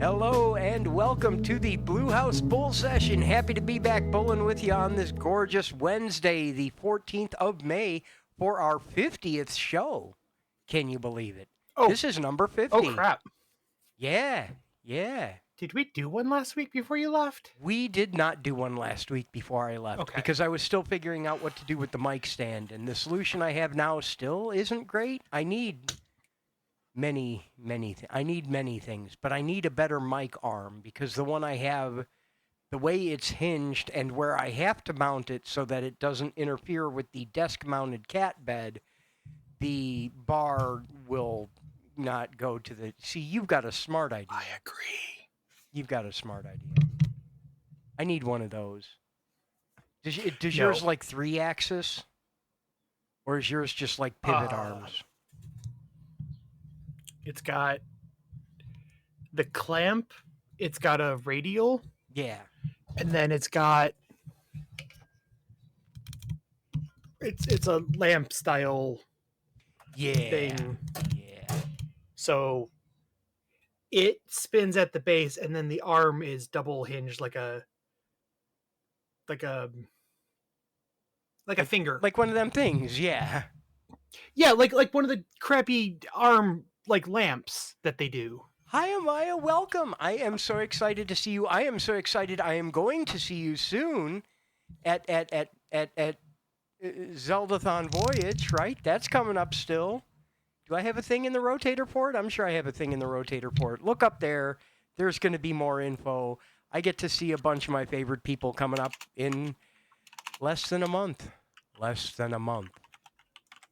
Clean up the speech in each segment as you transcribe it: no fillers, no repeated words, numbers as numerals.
Hello and welcome to the Blue House Bull Session. Happy to be back bowling with you on this gorgeous Wednesday, the 14th of May, for our 50th show. Can you believe it? Oh. This is number 50. Oh, crap. Yeah. Did we do one last week before you left? We did not do one last week before I left because I was still figuring out what to do with the mic stand, and the solution I have now still isn't great. I need many things, but I need a better mic arm because the one I have, the way it's hinged and where I have to mount it so that it doesn't interfere with the desk-mounted cat bed, the bar will not go to the... See, you've got a smart idea. I agree. You've got a smart idea. I need one of those. Does No. yours like 3-axis? Or is yours just like pivot arms? It's got the clamp. It's got a radial. Yeah. And then it's got... It's a lamp style thing. Yeah. So it spins at the base, and then the arm is double hinged like a finger. Like one of them things, yeah. Yeah, like one of the crappy arm like lamps that they do. Hi, Amaya. Welcome. I am so excited to see you. I am so excited. I am going to see you soon at Zeldathon Voyage, right? That's coming up still. Do I have a thing in the rotator port? I'm sure I have a thing in the rotator port. Look up there. There's going to be more info. I get to see a bunch of my favorite people coming up in less than a month. Less than a month.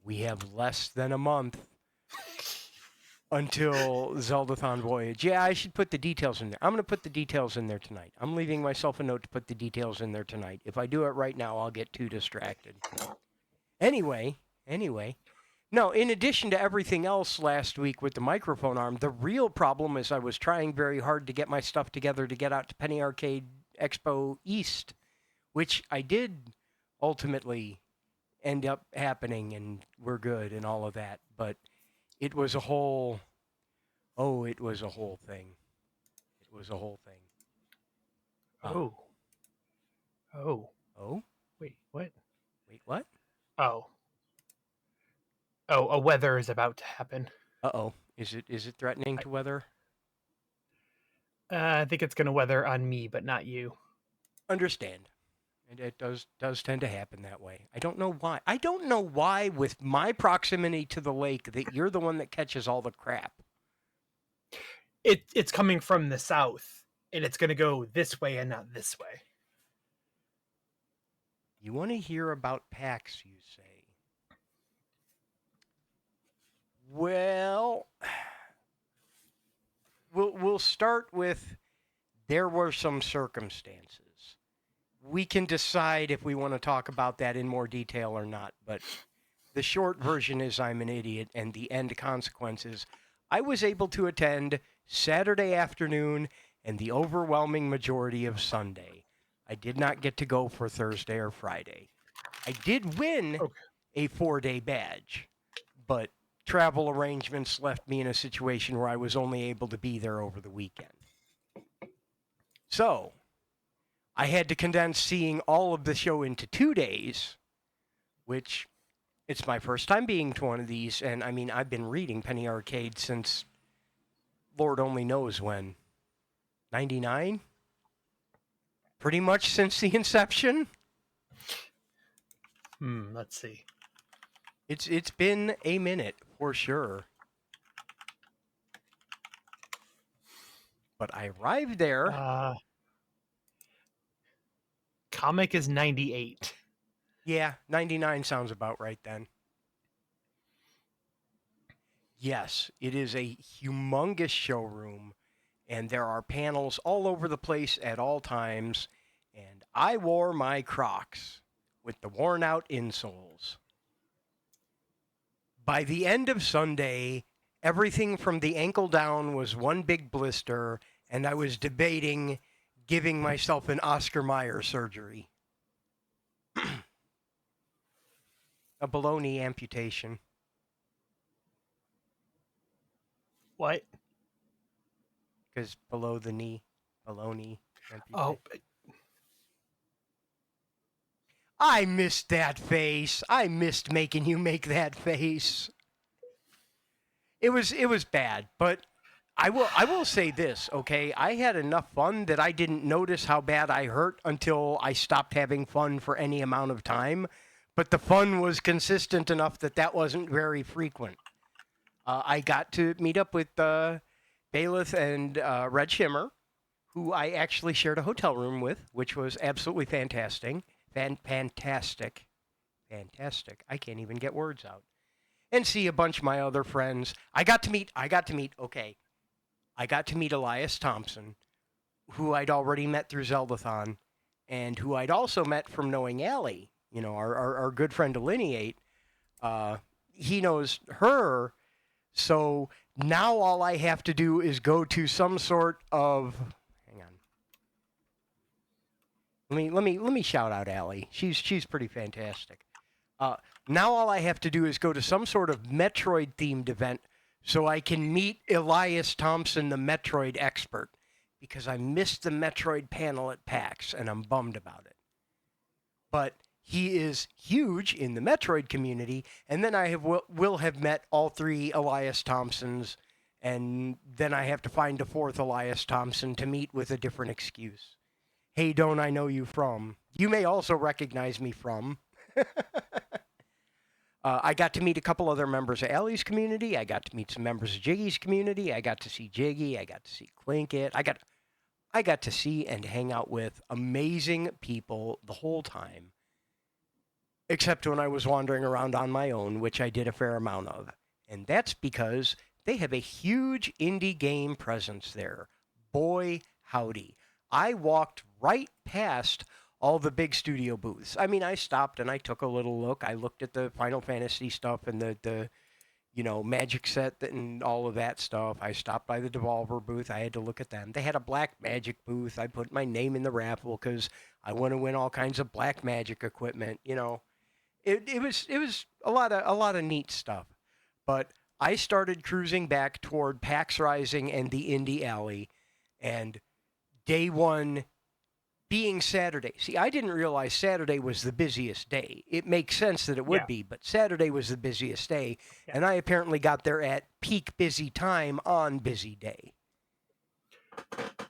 We have less than a month until Zeldathon Voyage. Yeah, I should put the details in there. I'm going to put the details in there tonight. I'm leaving myself a note to put the details in there tonight. If I do it right now, I'll get too distracted. Anyway. No, in addition to everything else last week with the microphone arm, the real problem is I was trying very hard to get my stuff together to get out to Penny Arcade Expo East, which I did ultimately end up happening, and we're good and all of that. But it was a whole... Oh, it was a whole thing. It was a whole thing. Oh. Oh? Wait, what? Wait, what? Oh, a weather is about to happen. Uh-oh. Is it threatening to weather? I think it's going to weather on me, but not you. Understand. And it does tend to happen that way. I don't know why. I don't know why, with my proximity to the lake, that you're the one that catches all the crap. It's coming from the south, and it's going to go this way and not this way. You want to hear about PAX, you say? Well, we'll start with there were some circumstances. We can decide if we want to talk about that in more detail or not, but the short version is I'm an idiot, and the end consequence is I was able to attend Saturday afternoon and the overwhelming majority of Sunday. I did not get to go for Thursday or Friday. I did win a 4-day badge, but travel arrangements left me in a situation where I was only able to be there over the weekend. So I had to condense seeing all of the show into 2 days, which it's my first time being to one of these. And I mean, I've been reading Penny Arcade since Lord only knows when. 99? Pretty much since the inception. Let's see. It's been a minute for sure. But I arrived there. Comic is 98. Yeah, 99 sounds about right then. Yes, it is a humongous showroom, and there are panels all over the place at all times, and I wore my Crocs with the worn-out insoles. By the end of Sunday, everything from the ankle down was one big blister, and I was debating giving myself an Oscar Mayer surgery. A baloney amputation. What? Because below the knee, baloney amputation. Oh, I missed that face. I missed making you make that face. It was bad, but I will say this, okay? I had enough fun that I didn't notice how bad I hurt until I stopped having fun for any amount of time. But the fun was consistent enough that wasn't very frequent. I got to meet up with Bailiff and Red Shimmer, who I actually shared a hotel room with, which was absolutely fantastic. Fantastic. I can't even get words out. and see a bunch of my other friends. Okay, I got to meet Elias Thompson, who I'd already met through Zeldathon, and who I'd also met from knowing Allie, our good friend Delineate. Uh, he knows her, so now all I have to do is go to some sort of. Hang on. Let me shout out Allie. She's pretty fantastic. Uh, Now all I have to do is go to some sort of Metroid themed event so I can meet Elias Thompson, the Metroid expert, because I missed the Metroid panel at PAX and I'm bummed about it. But he is huge in the Metroid community, and then will have met all three Elias Thompsons, and then I have to find a fourth Elias Thompson to meet with a different excuse. Hey, don't I know you from? You may also recognize me from. I got to meet a couple other members of Allie's community. I got to meet some members of Jiggy's community. I got to see Jiggy. I got to see Plinkett. I got to see and hang out with amazing people the whole time, except when I was wandering around on my own, which I did a fair amount of. And that's because they have a huge indie game presence there. Boy, howdy. I walked right past all the big studio booths. I mean, I stopped and I took a little look. I looked at the Final Fantasy stuff and the Magic set and all of that stuff. I stopped by the Devolver booth. I had to look at them. They had a Black Magic booth. I put my name in the raffle because I want to win all kinds of Black Magic equipment. It was a lot of neat stuff. But I started cruising back toward PAX Rising and the Indie Alley, and day one being Saturday. See, I didn't realize Saturday was the busiest day. It makes sense that it would be, but Saturday was the busiest day, and I apparently got there at peak busy time on busy day.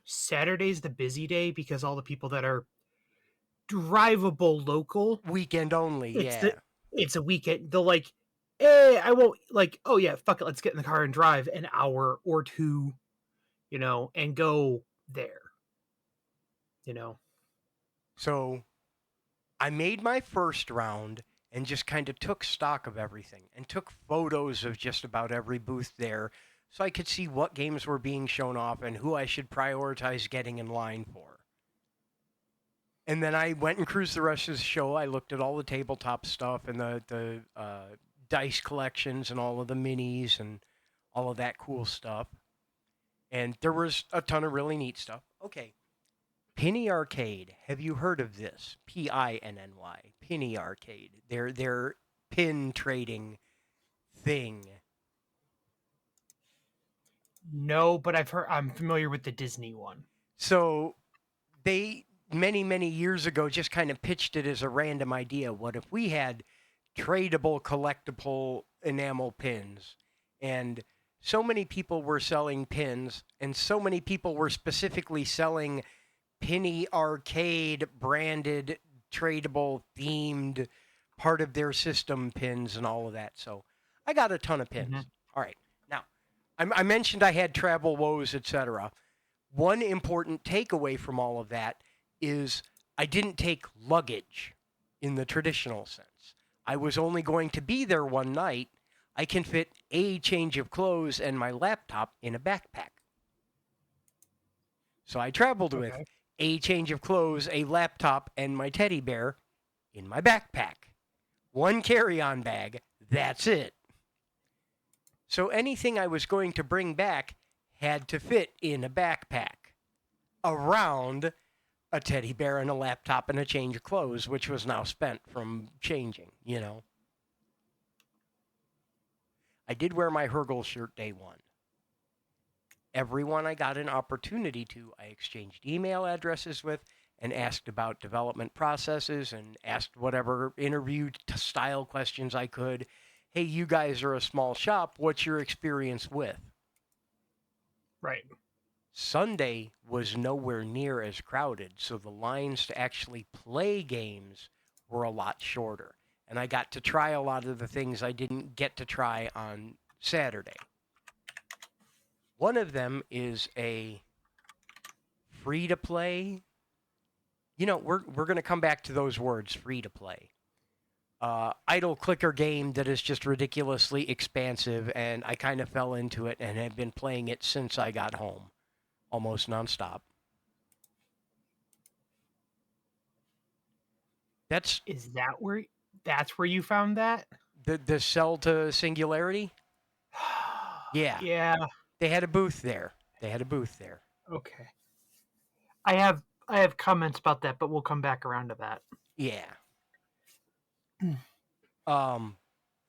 Saturday's the busy day because all the people that are drivable local weekend only, it's a weekend. They'll like, hey, I won't oh yeah, fuck it, let's get in the car and drive an hour or two, and go there. So I made my first round and just kind of took stock of everything and took photos of just about every booth there so I could see what games were being shown off and who I should prioritize getting in line for. And then I went and cruised the rest of the show. I looked at all the tabletop stuff and the dice collections and all of the minis and all of that cool stuff. And there was a ton of really neat stuff. Okay. Pinny Arcade. Have you heard of this? Pinny. Pinny Arcade. Their pin trading thing. No, but I'm familiar with the Disney one. So they many years ago just kind of pitched it as a random idea. What if we had tradable collectible enamel pins? And so many people were selling pins, and so many people were specifically selling Pinny Arcade branded, tradable, themed part of their system pins and all of that. So I got a ton of pins. All right. Now, I mentioned I had travel woes, etc. One important takeaway from all of that is I didn't take luggage in the traditional sense. I was only going to be there one night. I can fit a change of clothes and my laptop in a backpack. So I traveled with a change of clothes, a laptop, and my teddy bear in my backpack. One carry-on bag, that's it. So anything I was going to bring back had to fit in a backpack around a teddy bear and a laptop and a change of clothes, which was now spent from changing, I did wear my Hergel shirt day one. Everyone I got an opportunity to, I exchanged email addresses with and asked about development processes and asked whatever interview style questions I could. Hey, you guys are a small shop. What's your experience with? Right. Sunday was nowhere near as crowded, so the lines to actually play games were a lot shorter. And I got to try a lot of the things I didn't get to try on Saturday. One of them is a free-to-play. We're going to come back to those words, free-to-play. idle clicker game that is just ridiculously expansive, and I kind of fell into it and have been playing it since I got home, almost nonstop. That's That's where you found that? the Cell to Singularity. Yeah, Yeah. they had a booth there. They had a booth there. Okay. I have comments about that, but we'll come back around to that. Yeah. Um,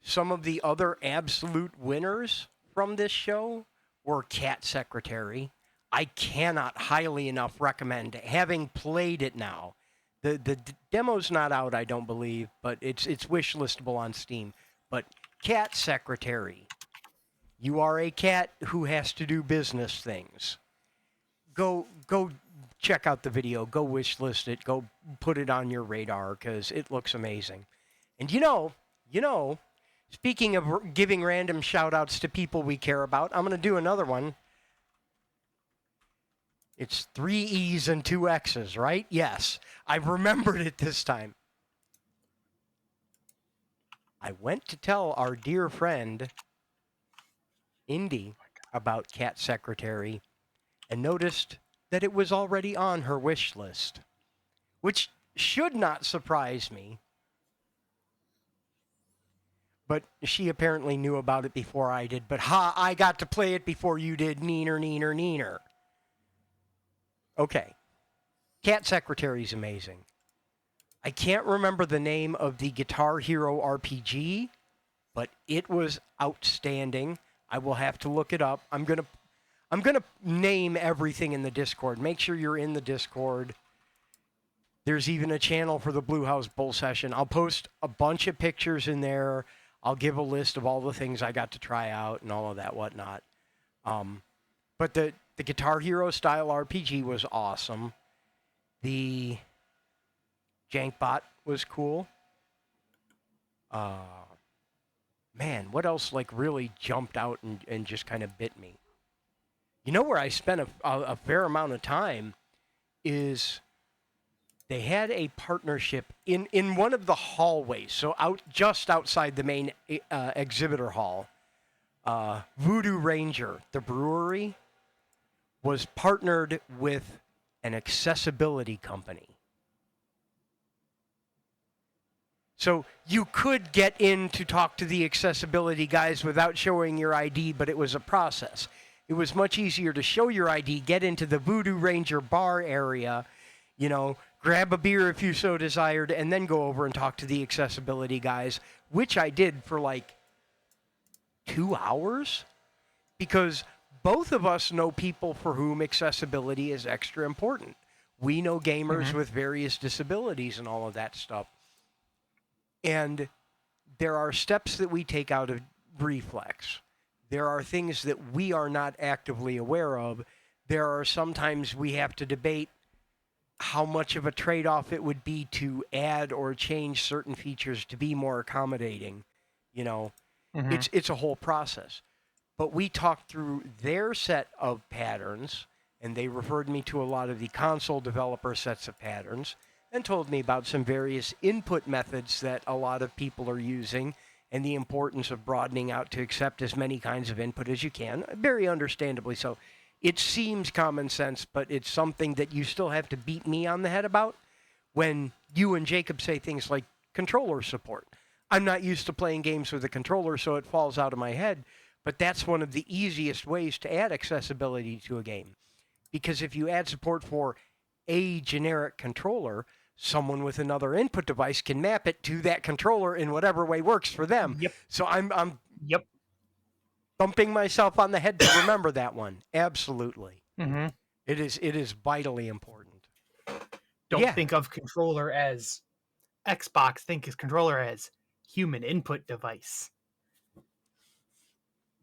some of the other absolute winners from this show were Cat Secretary. I cannot highly enough recommend, having played it now. The demo's not out, I don't believe, but it's wish listable on Steam. But Cat Secretary, you are a cat who has to do business things. Go check out the video. Go wish list it. Go put it on your radar because it looks amazing. And you know, speaking of giving random shout outs to people we care about, I'm going to do another one. It's 3 E's and 2 X's, right? Yes. I remembered it this time. I went to tell our dear friend, Indy, about Cat Secretary and noticed that it was already on her wish list, which should not surprise me. But she apparently knew about it before I did. But I got to play it before you did. Neener. Okay. Cat Secretary's amazing. I can't remember the name of the Guitar Hero RPG, but it was outstanding. I will have to look it up. I'm gonna name everything in the Discord. Make sure you're in the Discord. There's even a channel for the Blue House Bull Session. I'll post a bunch of pictures in there. I'll give a list of all the things I got to try out and all of that whatnot. But the Guitar Hero style RPG was awesome. The Jankbot was cool. Man, what else like really jumped out and just kind of bit me? You know where I spent a fair amount of time is they had a partnership in one of the hallways, so just outside the main exhibitor hall. Voodoo Ranger, the brewery, was partnered with an accessibility company. So you could get in to talk to the accessibility guys without showing your ID, but it was a process. It was much easier to show your ID, get into the Voodoo Ranger bar area, grab a beer if you so desired, and then go over and talk to the accessibility guys, which I did for like 2 hours, because both of us know people for whom accessibility is extra important. We know gamers with various disabilities and all of that stuff. And there are steps that we take out of reflex. There are things that we are not actively aware of. There are sometimes we have to debate how much of a trade-off it would be to add or change certain features to be more accommodating. It's a whole process. But we talked through their set of patterns, and they referred me to a lot of the console developer sets of patterns, and told me about some various input methods that a lot of people are using and the importance of broadening out to accept as many kinds of input as you can, very understandably so. It seems common sense, but it's something that you still have to beat me on the head about when you and Jacob say things like controller support. I'm not used to playing games with a controller, so it falls out of my head, but that's one of the easiest ways to add accessibility to a game. Because if you add support for a generic controller, someone with another input device can map it to that controller in whatever way works for them. Yep. So I'm thumping myself on the head to remember that one. Absolutely. Mm-hmm. It is vitally important. Don't think of controller as Xbox. Think of controller as human input device.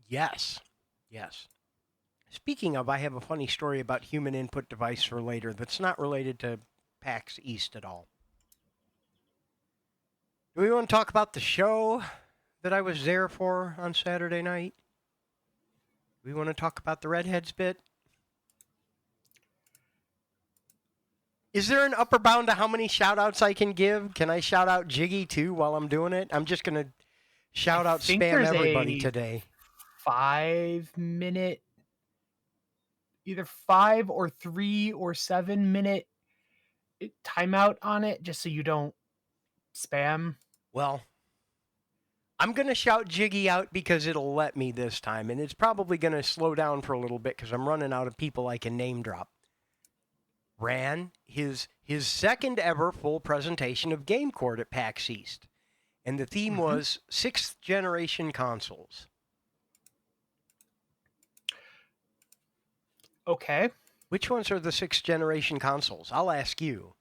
Yes. Speaking of, I have a funny story about human input device for later that's not related to PAX East at all. Do we want to talk about the show that I was there for on Saturday night? Do we want to talk about the Redheads bit? Is there an upper bound to how many shout outs I can give? Can I shout out Jiggy too while I'm doing it? I'm just going to I shout out think spam there's everybody a today. 5-minute, either 5 or 3 or 7-minute timeout on it, just so you don't spam. Well, I'm going to shout Jiggy out because it'll let me this time, and it's probably going to slow down for a little bit because I'm running out of people I can name drop. Ran his second ever full presentation of Game Court at PAX East, and the theme was 6th generation consoles. Okay. Which ones are the 6th generation consoles? I'll ask you.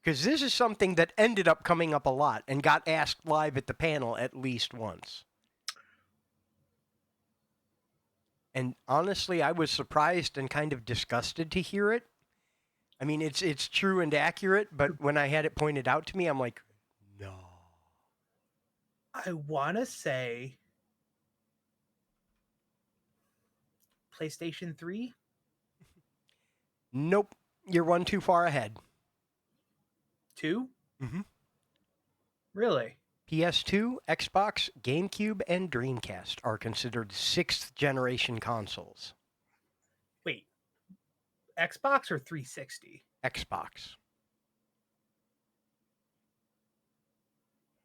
Because this is something that ended up coming up a lot and got asked live at the panel at least once. And honestly, I was surprised and kind of disgusted to hear it. I mean, it's true and accurate, but when I had it pointed out to me, I'm like, no. I want to say PlayStation 3? Nope. You're one too far ahead. 2? Mm-hmm. Really? PS2, Xbox, GameCube, and Dreamcast are considered 6th generation consoles. Wait. Xbox or 360? Xbox.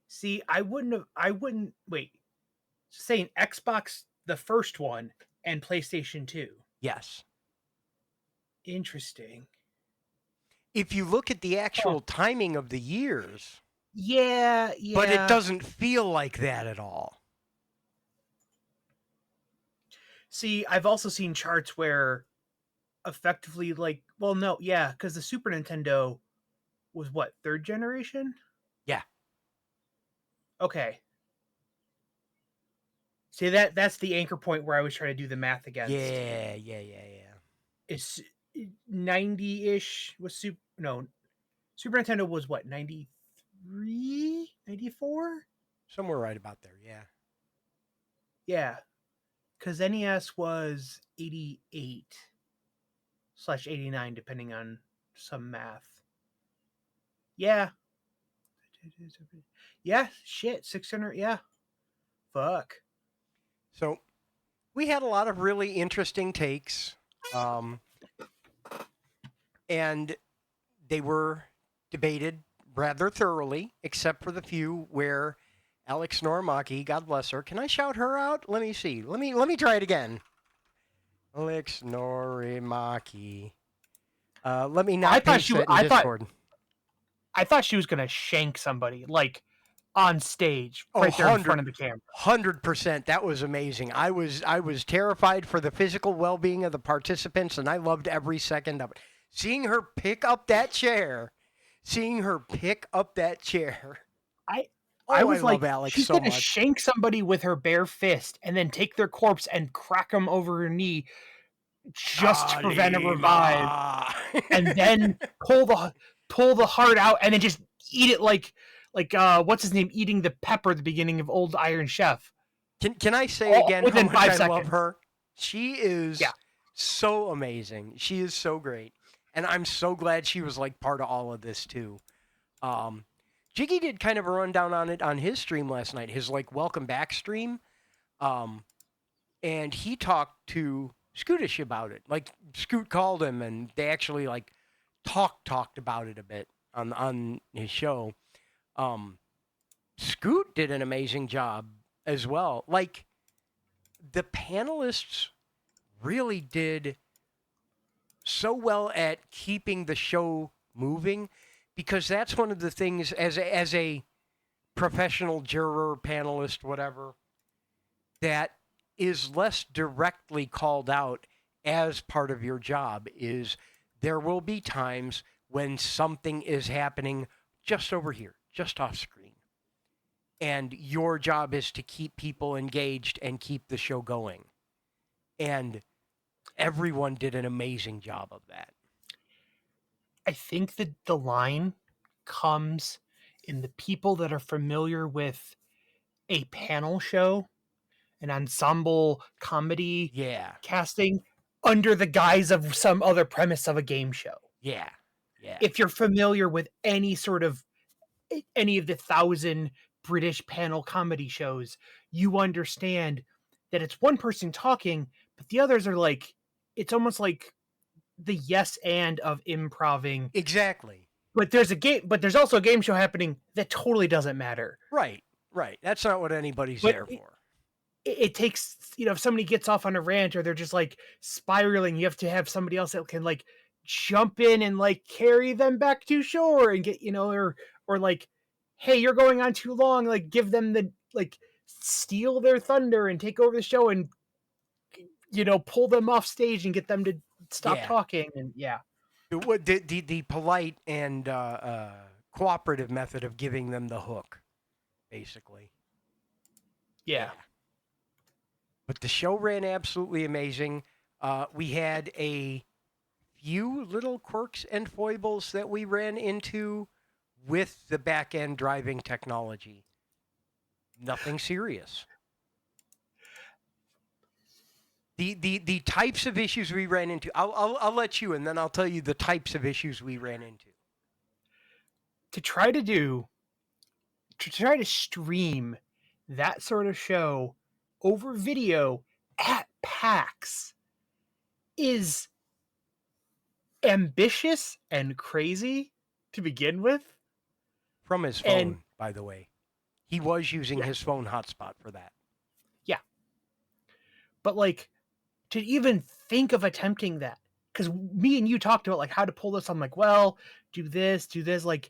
See, I wouldn't, wait. Saying Xbox, the first one, and PlayStation 2. Yes. Interesting. If you look at the actual timing of the years, yeah. But it doesn't feel like that at all. See, I've also seen charts where effectively, like, well, no, yeah, because the Super Nintendo was what, 3rd generation? Yeah. Okay. See, that's the anchor point where I was trying to do the math against. Yeah. It's 90-ish was Super Nintendo was what, 93, 94? Somewhere right about there, yeah. Yeah. Because NES was 88/89, depending on some math. Yeah. Yeah, shit, 600, yeah. Fuck. So, we had a lot of really interesting takes. And they were debated rather thoroughly, except for the few where Alex Norimaki, God bless her. Can I shout her out? Let me see. Let me try it again. Alex Norimaki. Let me not paste that in Discord. I thought she was gonna shank somebody, like on stage, right there in front of the camera. 100%. That was amazing. I was terrified for the physical well-being of the participants, and I loved every second of it. Seeing her pick up that chair. I was like, love Alex she's so gonna much. shank somebody with her bare fist and then take their corpse and crack them over her knee just to prevent a revive, and then pull the heart out and then just eat it like what's his name eating the pepper at the beginning of Old Iron Chef. Can I say again how much I seconds. love her? She is so amazing. She is so great. And I'm so glad she was like part of all of this too. Jiggy did kind of a rundown on it on his stream last night, his like welcome back stream. And he talked to Scootish about it. Like Scoot called him and they actually like talked about it a bit on his show. Scoot did an amazing job as well. Like the panelists really did so well at keeping the show moving, because that's one of the things as a professional juror, panelist, whatever, that is less directly called out as part of your job is there will be times when something is happening just over here, just off screen. And your job is to keep people engaged and keep the show going. And everyone did an amazing job of that. I think that the line comes in the people that are familiar with a panel show, an ensemble comedy casting. under the guise of some other premise of a game show. Yeah. Yeah. If you're familiar with any of the 1,000 British panel comedy shows, you understand that it's one person talking, but the others are like, it's almost like the yes and of improving. Exactly. But there's also a game show happening that totally doesn't matter. Right. Right. That's not what anybody's But there for. it takes, if somebody gets off on a rant or they're just like spiraling, you have to have somebody else that can like jump in and like carry them back to shore and get, or like, hey, you're going on too long, like give them the like steal their thunder and take over the show and pull them off stage and get them to stop Yeah. talking. And The polite and cooperative method of giving them the hook, basically. yeah. But the show ran absolutely amazing. We had a few little quirks and foibles that we ran into with the back end driving technology. Nothing serious. The types of issues we ran into. I'll let you, and then I'll tell you the types of issues we ran into. To try to stream that sort of show over video at PAX is ambitious and crazy to begin with. From his phone, by the way. He was using his phone hotspot for that. Yeah. But like, to even think of attempting that, because me and you talked about like how to pull this, I'm like, well, do this, like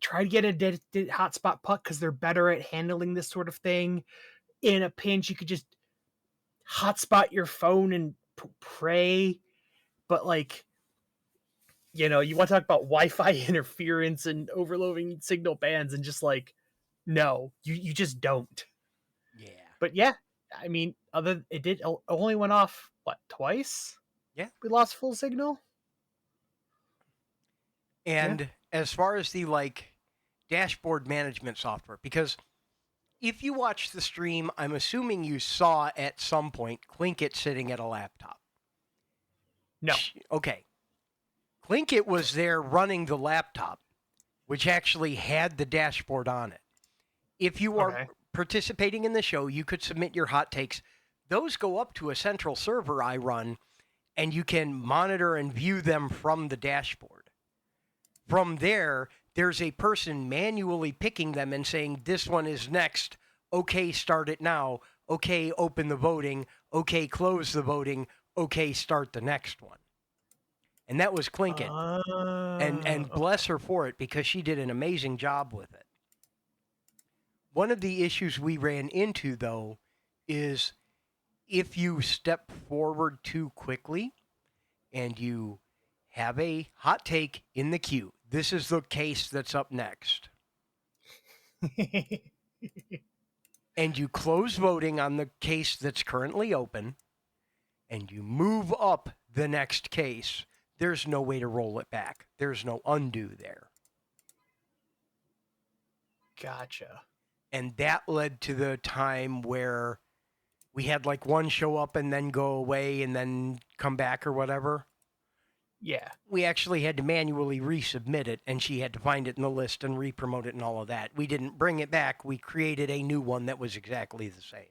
try to get a dedicated hotspot puck because they're better at handling this sort of thing. In a pinch, you could just hotspot your phone and pray. But like, you want to talk about Wi-Fi interference and overloading signal bands, and just like, no, you just don't. Yeah. But yeah, I mean, it only went off twice? Yeah. We lost full signal. And as far as the like dashboard management software, because if you watch the stream, I'm assuming you saw at some point Clinkit sitting at a laptop. No. Okay. Clinkit was there running the laptop, which actually had the dashboard on it. If you are participating in the show, you could submit your hot takes. Those go up to a central server I run, and you can monitor and view them from the dashboard. From there, there's a person manually picking them and saying, this one is next. Okay, start it now. Okay, open the voting. Okay, close the voting. Okay, start the next one. And that was Clinkit. And bless her for it, because she did an amazing job with it. One of the issues we ran into, though, is if you step forward too quickly and you have a hot take in the queue, this is the case that's up next, and you close voting on the case that's currently open, and you move up the next case, there's no way to roll it back. There's no undo there. Gotcha. And that led to the time where we had like one show up and then go away and then come back or whatever. Yeah. We actually had to manually resubmit it, and she had to find it in the list and re-promote it and all of that. We didn't bring it back. We created a new one that was exactly the same.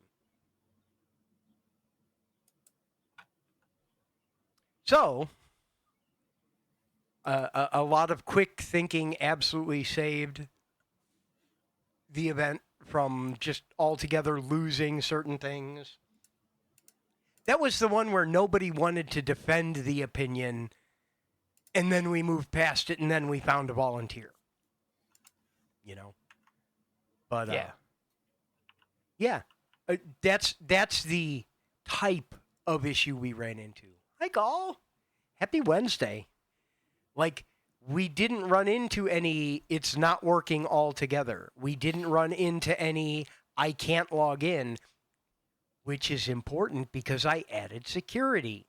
So, a lot of quick thinking absolutely saved the event from just altogether losing certain things. That was the one where nobody wanted to defend the opinion, and then we moved past it, and then we found a volunteer. But that's the type of issue we ran into. Hi, Gall. Happy Wednesday. Like, we didn't run into any, it's not working altogether. We didn't run into any, I can't log in, which is important because I added security.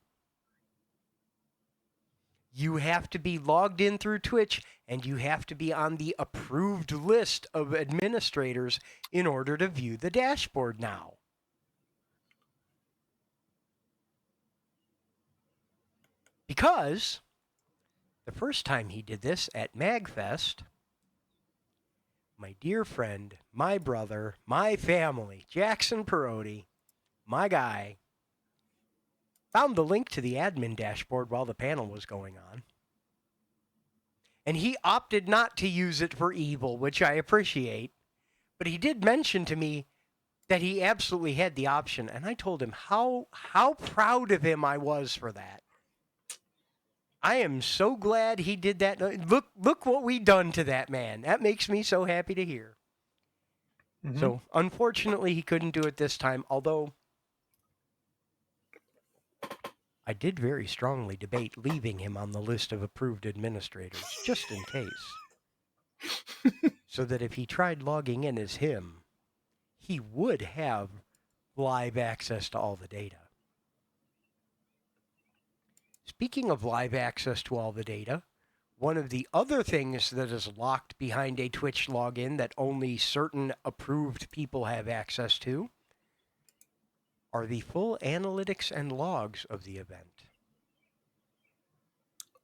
You have to be logged in through Twitch, and you have to be on the approved list of administrators in order to view the dashboard now. Because the first time he did this at MagFest, my dear friend, my brother, my family, Jackson Perotti, my guy, found the link to the admin dashboard while the panel was going on. And he opted not to use it for evil, which I appreciate. But he did mention to me that he absolutely had the option. And I told him how proud of him I was for that. I am so glad he did that. Look what we done to that man. That makes me so happy to hear. Mm-hmm. So, unfortunately, he couldn't do it this time, although I did very strongly debate leaving him on the list of approved administrators, just in case. So that if he tried logging in as him, he would have live access to all the data. Speaking of live access to all the data, one of the other things that is locked behind a Twitch login that only certain approved people have access to are the full analytics and logs of the event.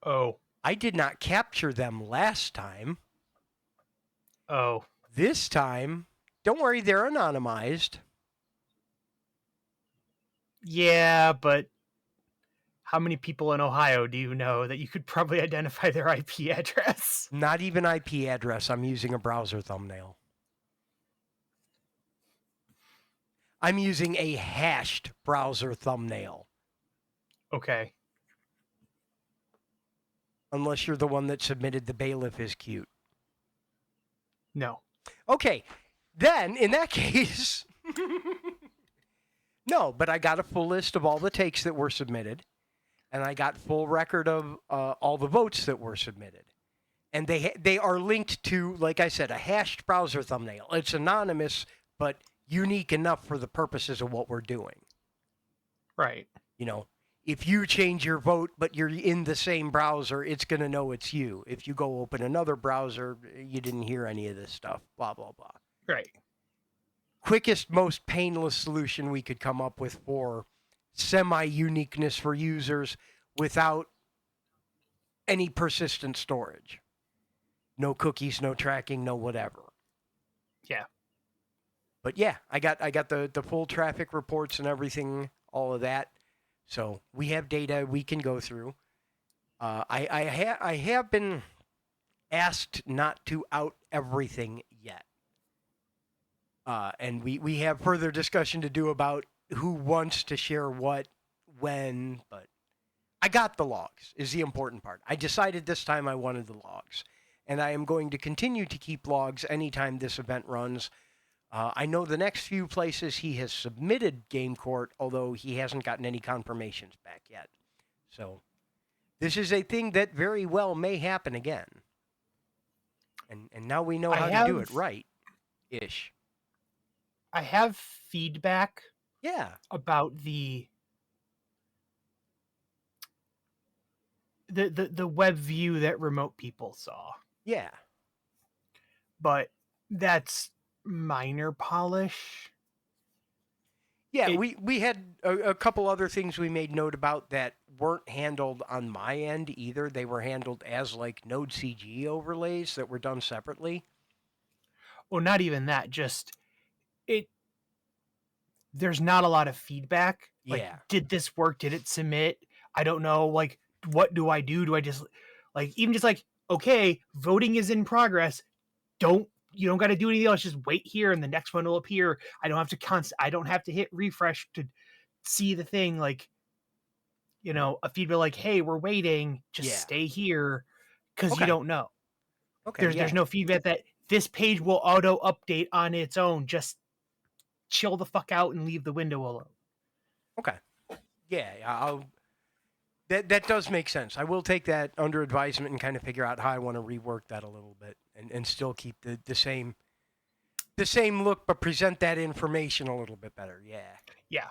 Oh. I did not capture them last time. Oh. This time, don't worry, they're anonymized. Yeah, but how many people in Ohio do you know that you could probably identify their IP address? Not even IP address. I'm using a browser thumbnail. I'm using a hashed browser thumbnail. Okay. Unless you're the one that submitted the bailiff is cute. No. Okay. Then, in that case... No, but I got a full list of all the takes that were submitted. And I got full record of all the votes that were submitted. And they are linked to, like I said, a hashed browser thumbnail. It's anonymous, but unique enough for the purposes of what we're doing. Right. You know, if you change your vote, but you're in the same browser, it's going to know it's you. If you go open another browser, you didn't hear any of this stuff, blah, blah, blah. Right. Quickest, most painless solution we could come up with for semi-uniqueness for users without any persistent storage. No cookies, no tracking, no whatever. Yeah. But yeah, I got the full traffic reports and everything, all of that. So we have data we can go through. I have been asked not to out everything yet. And we have further discussion to do about who wants to share what, when, but I got the logs is the important part. I decided this time I wanted the logs. And I am going to continue to keep logs anytime this event runs. I know the next few places he has submitted Game Court, although he hasn't gotten any confirmations back yet. So this is a thing that very well may happen again. And now we know how to do it right-ish. I have feedback about the web view that remote people saw. Yeah. But that's minor polish. Yeah, we had a couple other things we made note about that weren't handled on my end either. They were handled as like Node CG overlays that were done separately. Well, not even that, just there's not a lot of feedback. Like, did this work? Did it submit? I don't know. Like, what do I do? Do I just okay, voting is in progress. You don't got to do anything else. Just wait here, and the next one will appear. I don't have to I don't have to hit refresh to see the thing. Like, a feedback like, "Hey, we're waiting. Just stay here," because you don't know. Okay. There's no feedback that this page will auto update on its own. Just chill the fuck out and leave the window alone. Okay. Yeah, that does make sense. I will take that under advisement and kind of figure out how I want to rework that a little bit and still keep the same look, but present that information a little bit better. Yeah. Yeah.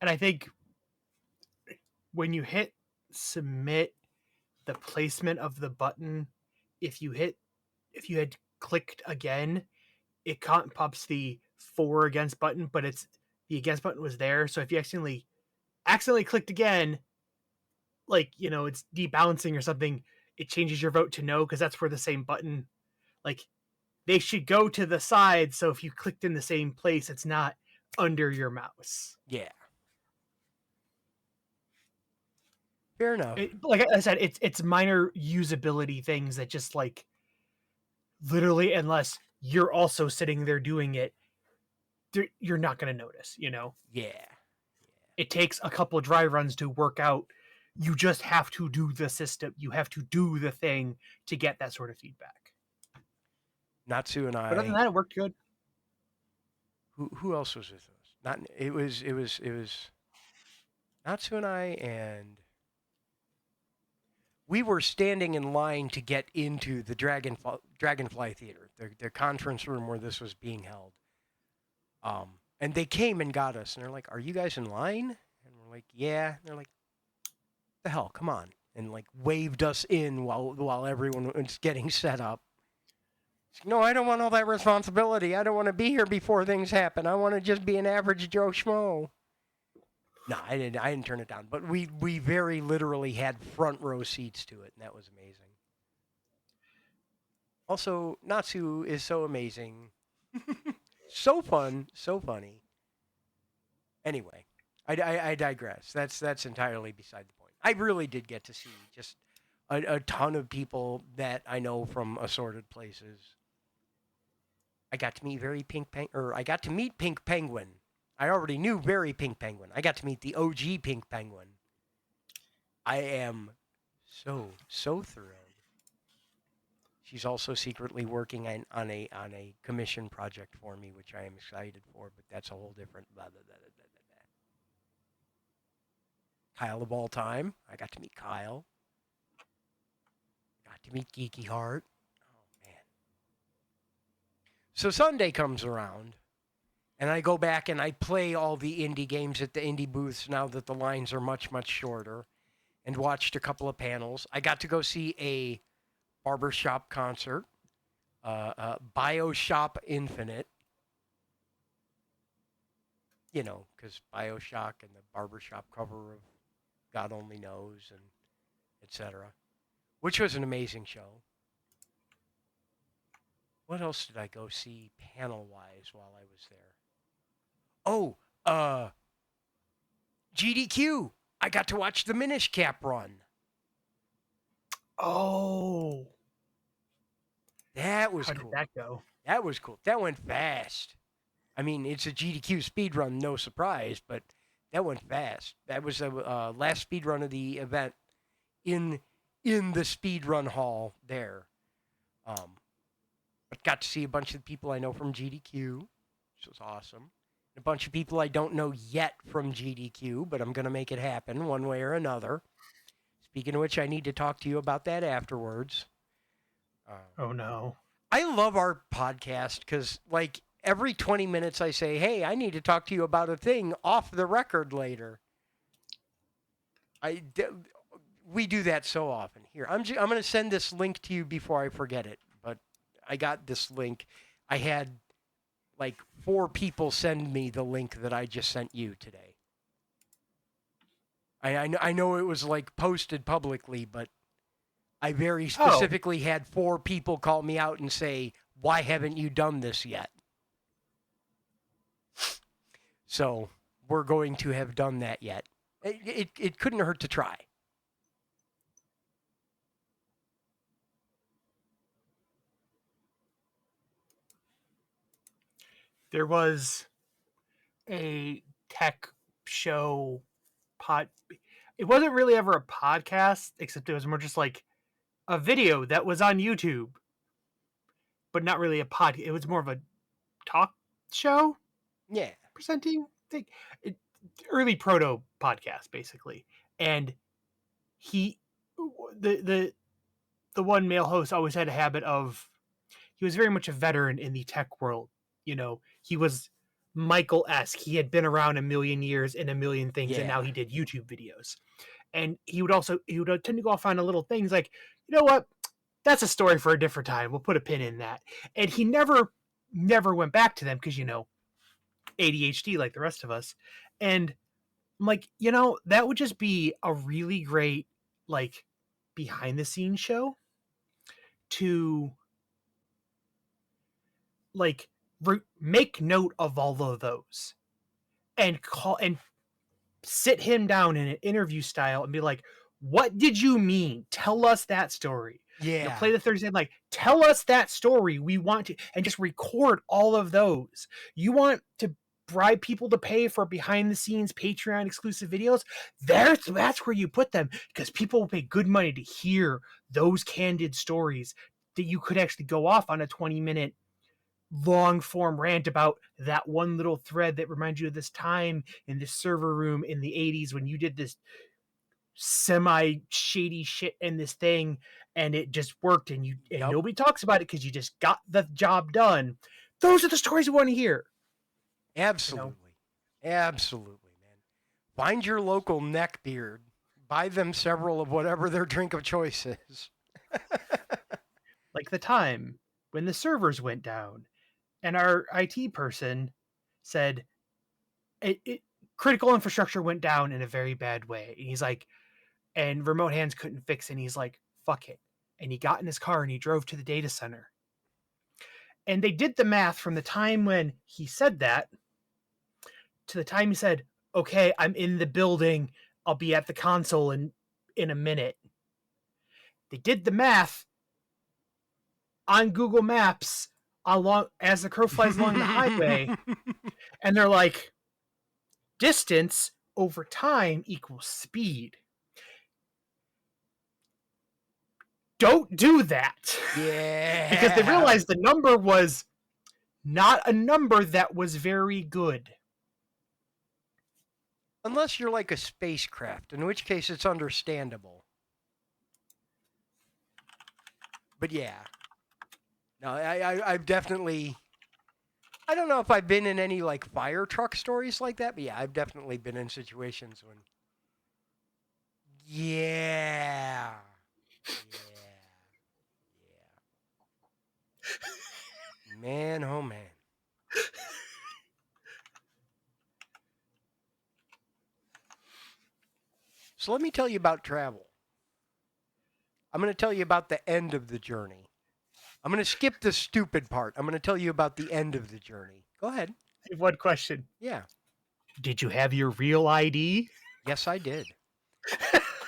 And I think when you hit submit, the placement of the button, if you had clicked again, it pops the for against button, but it's the against button was there. So if you accidentally clicked again, like, it's debalancing or something, it changes your vote to no because that's where the same button, like, they should go to the side. So if you clicked in the same place, it's not under your mouse. Yeah. Fair enough. Like I said, it's minor usability things that just like literally, unless you're also sitting there doing it, you're not going to notice. Yeah. It takes a couple of dry runs to work out. You just have to do the system. You have to do the thing to get that sort of feedback. Natsu and But other than I. that, it worked good. Who else was with us? Not it was Natsu and I, and we were standing in line to get into the Dragonfly Theater, their conference room where this was being held. And they came and got us, and they're like, "Are you guys in line?" And we're like, "Yeah." And they're like, "The hell, come on!" And like waved us in while everyone was getting set up. No, I don't want all that responsibility. I don't want to be here before things happen. I want to just be an average Joe Schmo. No, I didn't turn it down. But we very literally had front row seats to it, and that was amazing. Also, Natsu is so amazing. So fun, so funny. Anyway, I digress. That's entirely beside the point. I really did get to see just a ton of people that I know from assorted places. I got to meet I got to meet Pink Penguin. I already knew Very Pink Penguin. I got to meet the OG Pink Penguin. I am so thrilled. She's also secretly working on a commission project for me, which I am excited for. But that's a whole different. Blah, blah, blah, blah, blah. Kyle of all time. I got to meet Kyle. Got to meet Geeky Heart. Oh man. So Sunday comes around, and I go back and I play all the indie games at the indie booths now that the lines are much, much shorter, and watched a couple of panels. I got to go see a barbershop concert, BioShock Infinite. Because BioShock and the barbershop cover of God Only Knows and etc., which was an amazing show. What else did I go see panel-wise while I was there? Oh, GDQ. I got to watch the Minish Cap run. Oh. That was How cool. did that go? That was cool. That went fast. I mean, it's a GDQ speed run, no surprise, but that went fast. That was the last speed run of the event in the speed run hall there. But got to see a bunch of people I know from GDQ, which was awesome. A bunch of people I don't know yet from GDQ, but I'm going to make it happen one way or another. Speaking of which, I need to talk to you about that afterwards. Oh, no. I love our podcast because, like, every 20 minutes I say, hey, I need to talk to you about a thing off the record later. We do that so often. Here, I'm going to send this link to you before I forget it, but I got this link. I had like 4 people send me the link that I just sent you today. I know it was like posted publicly, but I very specifically had 4 people call me out and say, why haven't you done this yet? So we're going to have done that yet. It couldn't hurt to try. There was a tech show it wasn't really ever a podcast, except it was more just like a video that was on YouTube, but not really a pod. It was more of a talk show. Yeah. Presenting thing. Early proto podcast, basically. And he, the one male host always had a habit of, he was very much a veteran in the tech world. He was Michael-esque. He had been around a million years in a million things, and now he did YouTube videos. And he would tend to go off on little things like, you know what? That's a story for a different time. We'll put a pin in that. And he never went back to them because, ADHD like the rest of us. And I'm like, that would just be a really great like behind the scenes show to like make note of all of those and call and sit him down in an interview style and be like, what did you mean? Tell us that story. Yeah. Play the Thursday like, tell us that story. We want to, and just record all of those. You want to bribe people to pay for behind the scenes Patreon exclusive videos? That's where you put them, because people will pay good money to hear those candid stories that you could actually go off on a 20-minute long form rant about that one little thread that reminds you of this time in this server room in the 80s when you did this semi shady shit in this thing and it just worked, and nobody talks about it because you just got the job done. Those are the stories we want to hear. Absolutely. Absolutely, man. Find your local neckbeard. Buy them several of whatever their drink of choice is. Like the time when the servers went down and our IT person said critical infrastructure went down in a very bad way. And he's like, and remote hands couldn't fix it. And he's like, fuck it. And he got in his car and he drove to the data center. And they did the math from the time when he said that to the time he said, okay, I'm in the building. I'll be at the console in a minute. They did the math on Google Maps along as the crow flies along the highway. And they're like, distance over time equals speed. Don't do that. Yeah. Because they realized the number was not a number that was very good. Unless you're like a spacecraft, in which case it's understandable. But yeah. No, I've definitely... I don't know if I've been in any like fire truck stories like that, but yeah, I've definitely been in situations when... Yeah. Man, oh man. So let me tell you about travel. I'm going to tell you about the end of the journey. I'm going to skip the stupid part. I'm going to tell you about the end of the journey. Go ahead. I have one question. Yeah. Did you have your real ID? Yes, I did.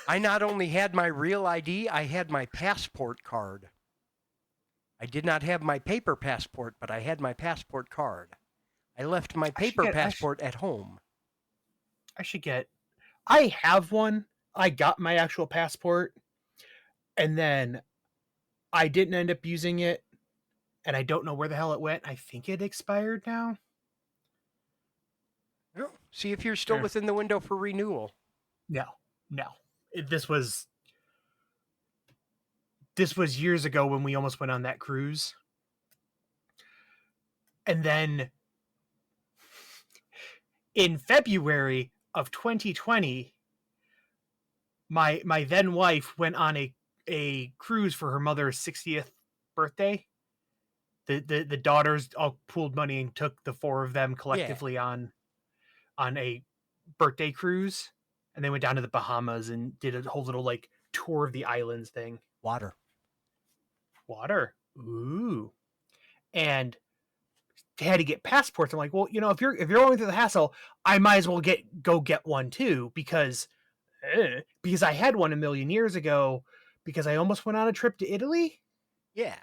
I not only had my real ID, I had my passport card. I did not have my paper passport, but I had my passport card. I left my paper passport at home. I have one. I got my actual passport, and then I didn't end up using it, and I don't know where the hell it went. I think it expired now. Oh, see if you're still within the window for renewal. No. This was years ago when we almost went on that cruise. And then in February of 2020, my then wife went on a cruise for her mother's 60th birthday. The daughters all pooled money and took the four of them collectively on a birthday cruise, and they went down to the Bahamas and did a whole little like tour of the islands thing. Water. Ooh. And they had to get passports. I'm like, well, if you're going through the hassle, I might as well go get one too, because I had one a million years ago because I almost went on a trip to Italy. Yeah.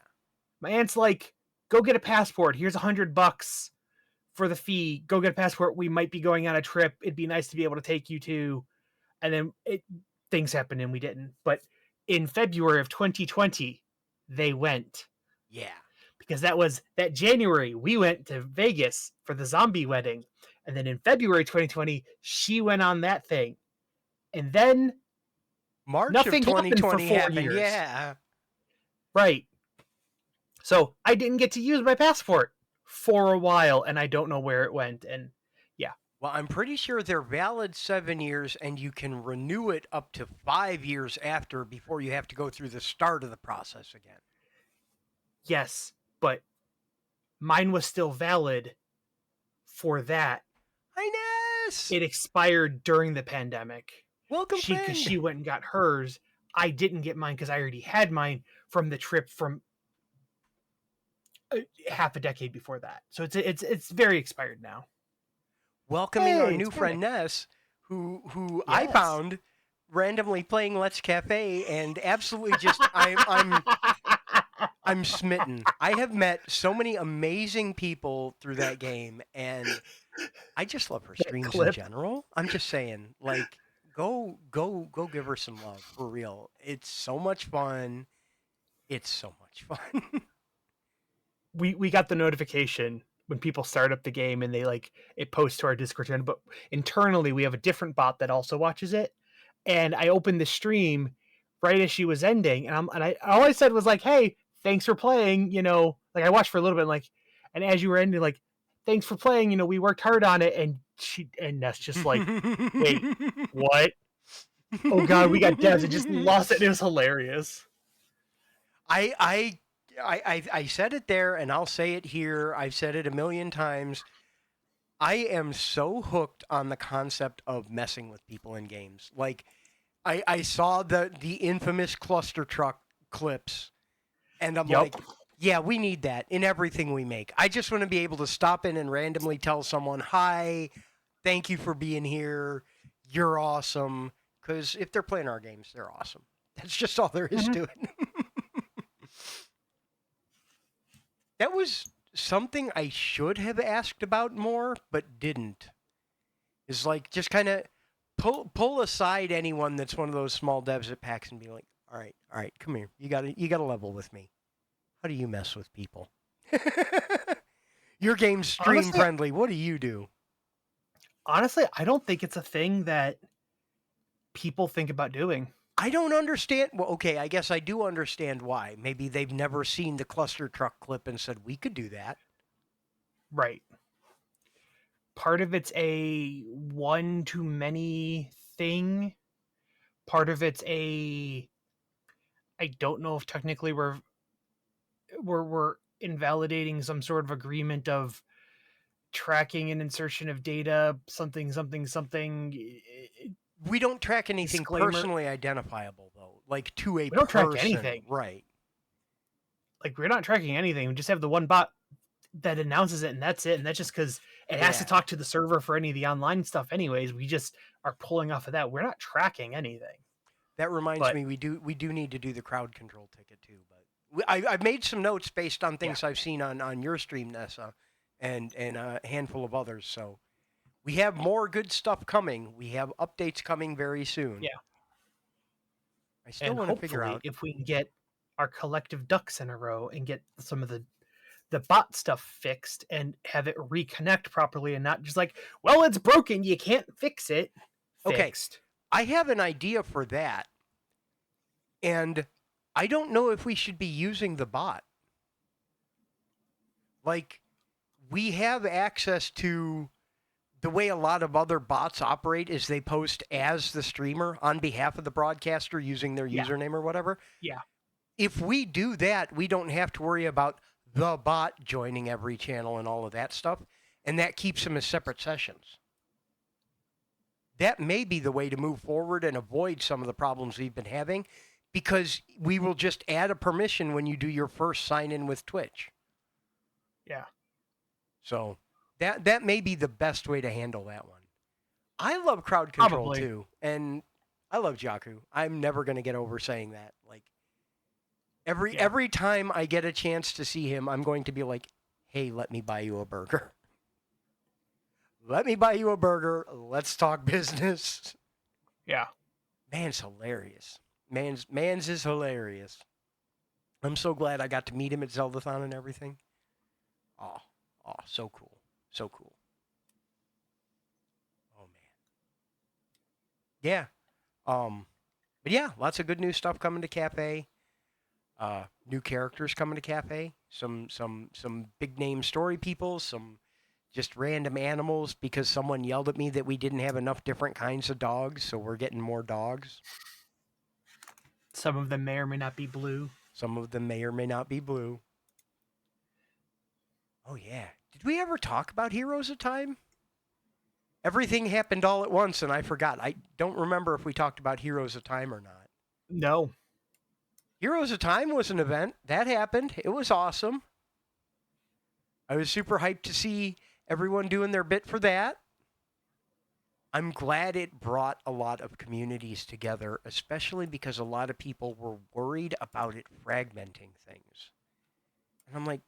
My aunt's like, go get a passport. Here's $100 for the fee. Go get a passport. We might be going on a trip. It'd be nice to be able to take you to. And then things happened and we didn't. But in February of 2020, they went. Yeah. Because that January, we went to Vegas for the zombie wedding. And then in February 2020, she went on that thing. And then March nothing of 2020 happened for 4 years. Yeah. Right. So I didn't get to use my passport for a while, and I don't know where it went. And yeah. Well, I'm pretty sure they're valid 7 years, and you can renew it up to 5 years after before you have to go through the start of the process again. Yes, but mine was still valid for that. I know. It expired during the pandemic. Welcome, because she went and got hers. I didn't get mine because I already had mine from the trip from half a decade before that. So it's very expired now. Welcoming our Hey, new it's friend back. Ness, who I Yes. found randomly playing Let's Cafe, and absolutely just I'm smitten. I have met so many amazing people through that game, and I just love her That streams in clip. general. I'm just saying, like, go give her some love for real. It's so much fun. It's so much fun. We got the notification when people start up the game and they like it posts to our Discord channel, but internally we have a different bot that also watches it. And I opened the stream right as she was ending, and I all I said was like, "Hey, thanks for playing." Like I watched for a little bit, like, and as you were ending, like, "Thanks for playing." We worked hard on it, and that's just like, "Wait, what? Oh God, we got devs and just lost it." It was hilarious. I, I I said it there, and I'll say it here. I've said it a million times. I am so hooked on the concept of messing with people in games. Like, I saw the infamous cluster truck clips, and I'm Yep. like, yeah, we need that in everything we make. I just want to be able to stop in and randomly tell someone, hi, thank you for being here. You're awesome. Because if they're playing our games, they're awesome. That's just all there is Mhm. to it. That was something I should have asked about more, but didn't. Is like just kind of pull aside anyone that's one of those small devs at PAX and be like, all right, come here. You gotta level with me. How do you mess with people? Your game's stream Honestly, friendly. What do you do? honestly, I don't think it's a thing that people think about doing. I don't understand. Well, okay, I guess I do understand why. Maybe they've never seen the cluster truck clip and said we could do that. Right. Part of it's a one to many thing. Part of it's a I don't know if technically we're invalidating some sort of agreement of tracking and insertion of data, something something something. We don't track anything Disclaimer: personally identifiable though, like to a we don't track person, anything. right? Like, we're not tracking anything. We just have the one bot that announces it, and that's it. And that's just because it has to Yeah. talk to the server for any of the online stuff anyways. We just are pulling off of that. We're not tracking anything. That reminds But me, we do need to do the crowd control ticket too. But I've made some notes based on yeah, things I've seen on your stream, Nessa, and a handful of others. So we have more good stuff coming. We have updates coming very soon. yeah. I still And want to figure hopefully out. if we can get our collective ducks in a row and get some of the bot stuff fixed and have it reconnect properly and not just like, well, it's broken, you can't fix it, Okay, fixed. I have an idea for that, and I don't know if we should be using the bot. Like, we have access to the way a lot of other bots operate is they post as the streamer on behalf of the broadcaster using their Yeah, username or whatever. yeah. If we do that, we don't have to worry about the bot joining every channel and all of that stuff, and that keeps them as separate sessions. That may be the way to move forward and avoid some of the problems we've been having, because we will just add a permission when you do your first sign in with Twitch. Yeah. So that may be the best way to handle that one. I love crowd control Probably. too, and I love Jakku. I'm never going to get over saying that. Like, Yeah. every time I get a chance to see him, I'm going to be like, "Hey, let me buy you a burger. Let me buy you a burger. Let's talk business." Yeah. Man's hilarious. Man's is hilarious. I'm so glad I got to meet him at Zeldathon and everything. Oh, so cool. So cool. Oh man. Yeah. But yeah, lots of good new stuff coming to Cafe. New characters coming to Cafe. Some big name story people. Some just random animals because someone yelled at me that we didn't have enough different kinds of dogs, so we're getting more dogs. Some of them may or may not be blue. Some of them may or may not be blue. Oh yeah. Did we ever talk about Heroes of Time? Everything happened all at once and I forgot. I don't remember if we talked about Heroes of Time or not. No. Heroes of Time was an event. That happened. It was awesome. I was super hyped to see everyone doing their bit for that. I'm glad it brought a lot of communities together, especially because a lot of people were worried about it fragmenting things. And I'm like,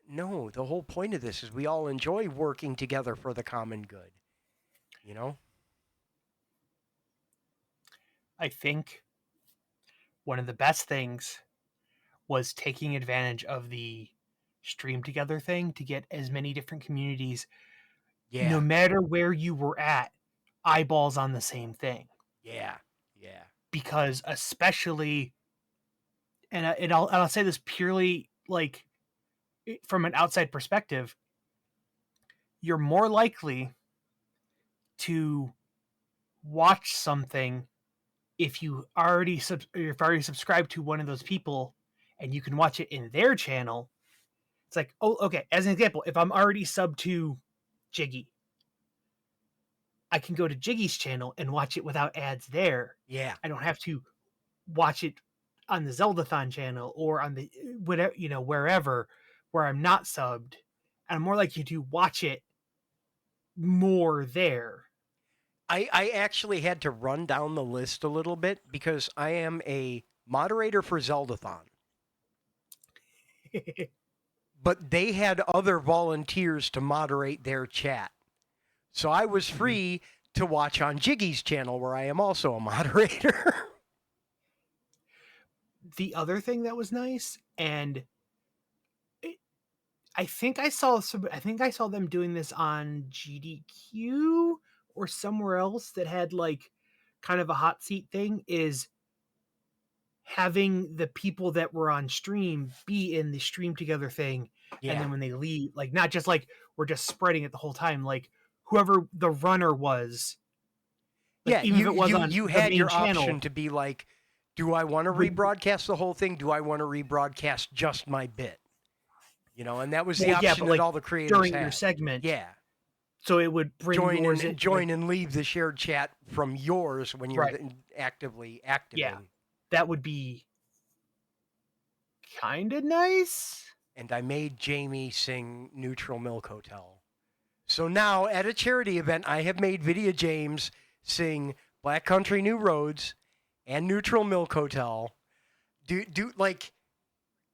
no, the whole point of this is we all enjoy working together for the common good. You know? I think one of the best things was taking advantage of the stream together thing to get as many different communities, no Yeah. matter where you were at, eyeballs on the same thing. Yeah. Yeah. Because especially, and I'll say this purely like from an outside perspective, you're more likely to watch something if if already subscribed to one of those people and you can watch it in their channel. It's like, oh, okay. As an example, if I'm already subbed to Jiggy, I can go to Jiggy's channel and watch it without ads there. Yeah. I don't have to watch it on the Zeldathon channel or on the whatever, wherever where I'm not subbed. And I'm more likely to watch it more there. I actually had to run down the list a little bit because I am a moderator for Zeldathon. But they had other volunteers to moderate their chat. So I was free to watch on Jiggy's channel, where I am also a moderator. The other thing that was nice, and I think I saw them doing this on GDQ or somewhere else that had like kind of a hot seat thing, is having the people that were on stream be in the stream together thing. Yeah. And then when they leave, like, not just like we're just spreading it the whole time, like whoever the runner was, like, Yeah, even if it was on you the had main your channel, option to be like, do I want to rebroadcast the whole thing? Do I want to rebroadcast just my bit? You know, and that was the well, yeah, option but like that all the creators during had. your segment, Yeah. so it would bring yours in, join like, and leave the shared chat from yours when you're Right. actively activating. Yeah. That would be kind of nice. And I made Jamie sing Neutral Milk Hotel. So now at a charity event, I have made Video James sing Black Country New Roads and Neutral Milk Hotel. Do like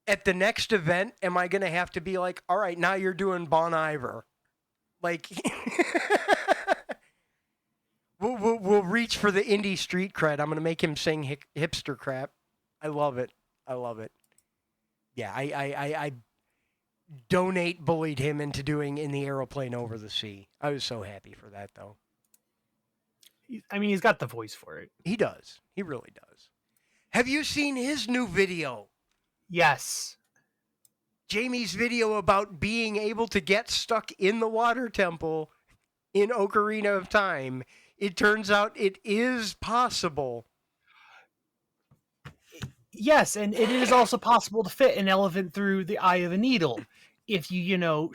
at the next event, am I going to have to be like, all right, now you're doing Bon Iver? Like, we'll reach for the indie street cred. I'm going to make him sing hipster crap. I love it. I love it. Yeah, I donate bullied him into doing In the Aeroplane Over the Sea. I was so happy for that, though. I mean, he's got the voice for it. He does. He really does. Have you seen his new video? Yes. Jamie's video about being able to get stuck in the water temple in Ocarina of Time. It turns out it is possible. Yes, and it is also possible to fit an elephant through the eye of a needle if you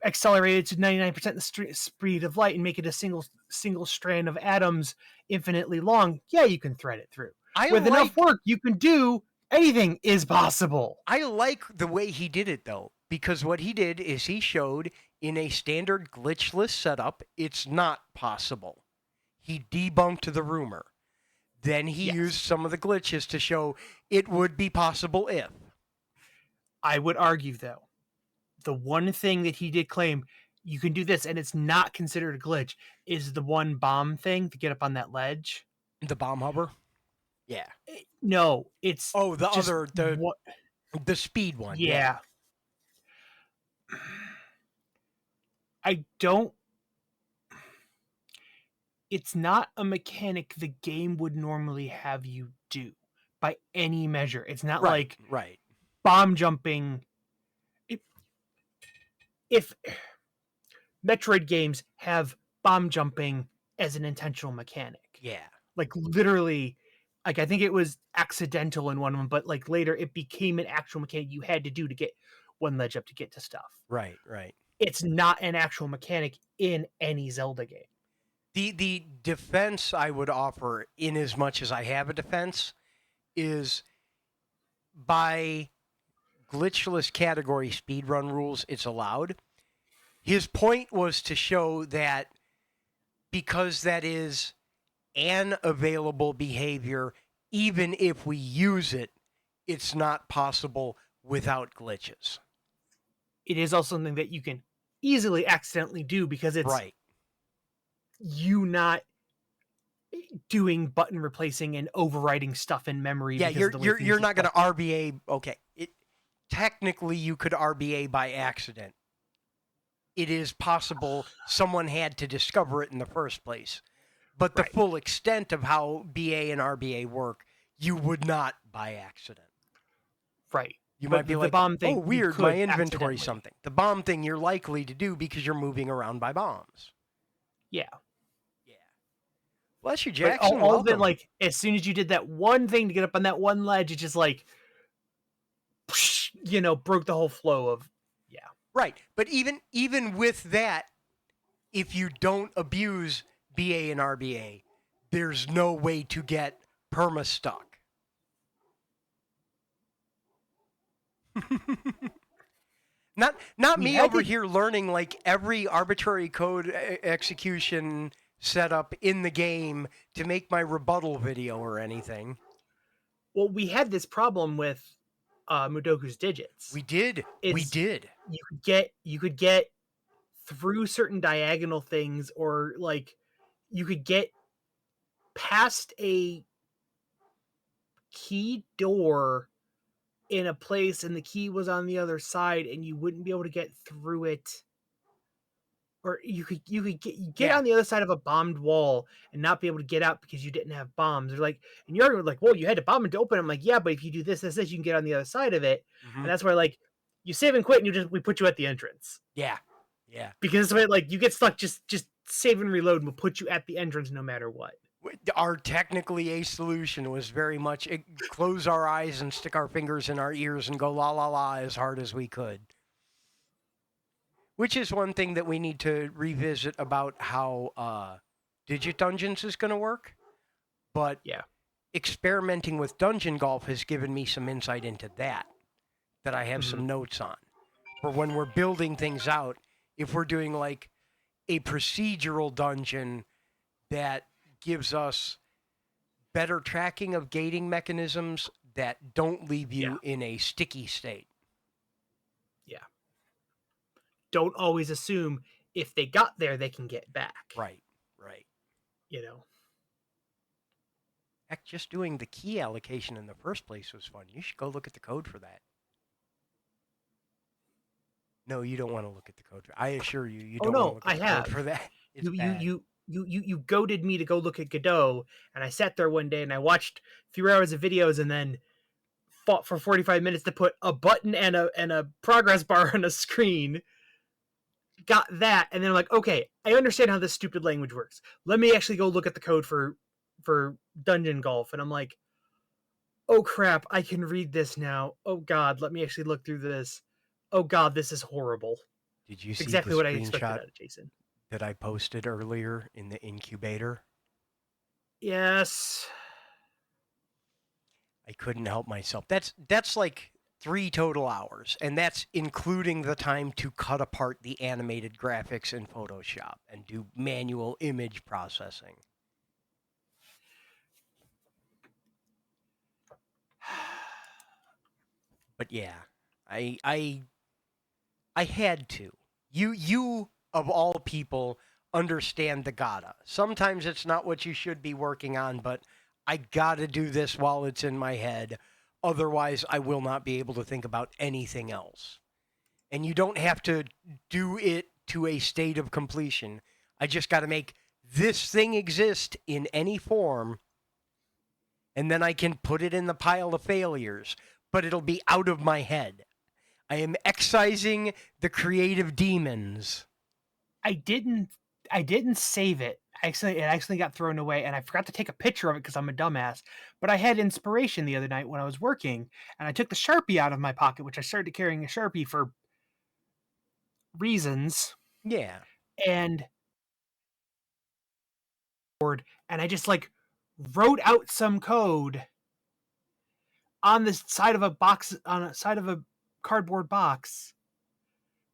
accelerate it to 99% the speed of light and make it a single strand of atoms infinitely long. Yeah, you can thread it through. With enough work, you can do anything is possible. I like the way he did it, though, because what he did is he showed in a standard glitchless setup, it's not possible. He debunked the rumor. Then he used some of the glitches to show it would be possible if. I would argue, though, the one thing that he did claim you can do this and it's not considered a glitch is the one bomb thing to get up on that ledge. The bomb hover? Yeah. No, it's the speed one. Yeah. I don't. It's not a mechanic the game would normally have you do by any measure. It's not like bomb jumping. If Metroid games have bomb jumping as an intentional mechanic. Yeah. Like literally, like I think it was accidental in one of them, but like later it became an actual mechanic you had to do to get one ledge up to get to stuff. Right. It's not an actual mechanic in any Zelda game. The defense I would offer, in as much as I have a defense, is by glitchless category speedrun rules, it's allowed. His point was to show that because that is an available behavior, even if we use it, it's not possible without glitches. It is also something that you can easily accidentally do because it's right. You not doing button replacing and overwriting stuff in memory. Yeah, because you're not going to RBA. Okay, technically you could RBA by accident. It is possible someone had to discover it in the first place. But the full extent of how BA and RBA work, you would not by accident. Right. You might be the like, bomb thing, oh, weird, my inventory something. The bomb thing you're likely to do because you're moving around by bombs. Yeah. Yeah. Bless you, Jackson. All welcome. of it, like, as soon as you did that one thing to get up on that one ledge, it just, like, broke the whole flow of, yeah. Right. But even with that, if you don't abuse BA and RBA, there's no way to get perma-stuck. Not me over here learning like every arbitrary code execution setup in the game to make my rebuttal video or anything. Well, we had this problem with Mudoku's digits. We did. You could get through certain diagonal things, or like you could get past a key door in a place and the key was on the other side and you wouldn't be able to get through it. Or you could get on the other side of a bombed wall and not be able to get out because you didn't have bombs. They're like, and you're like, well, you had to bomb it to open it. I'm like, yeah, but if you do this, you can get on the other side of it. Mm-hmm. And that's where, like, you save and quit and we put you at the entrance. Yeah. Yeah. Because this way, like, you get stuck, just save and reload and we'll put you at the entrance no matter what. Our technically a solution was very much close our eyes and stick our fingers in our ears and go la la la as hard as we could. Which is one thing that we need to revisit about how Digit Dungeons is going to work. But yeah, experimenting with Dungeon Golf has given me some insight into that I have some notes on. For when we're building things out, if we're doing like a procedural dungeon that gives us better tracking of gating mechanisms that don't leave you in a sticky state. Yeah. Don't always assume if they got there, they can get back. Right. Heck, just doing the key allocation in the first place was fun. You should go look at the code for that. No, you don't want to look at the code. I assure you, you don't want to look at the code for that. It's bad. You goaded me to go look at Godot, and I sat there one day and I watched 3 hours of videos and then fought for 45 minutes to put a button and a progress bar on a screen. Got that, and then I'm like, okay, I understand how this stupid language works. Let me actually go look at the code for Dungeon Golf, and I'm like, oh crap, I can read this now. Oh god, let me actually look through this. Oh god, this is horrible. Did you see exactly what I expected out of Jason? That I posted earlier in the incubator? Yes. I couldn't help myself. That's like 3 total hours, and that's including the time to cut apart the animated graphics in Photoshop and do manual image processing. But yeah, I had to. You of all people understand the gotta. Sometimes it's not what you should be working on, but I gotta do this while it's in my head. Otherwise, I will not be able to think about anything else. And you don't have to do it to a state of completion. I just got to make this thing exist in any form, and then I can put it in the pile of failures, but it'll be out of my head. I am excising the creative demons. I didn't save it. It actually got thrown away, and I forgot to take a picture of it because I'm a dumbass. But I had inspiration the other night when I was working, and I took the Sharpie out of my pocket, which I started carrying a Sharpie for reasons. Yeah. And I just like wrote out some code on the side of a box, on a side of a cardboard box,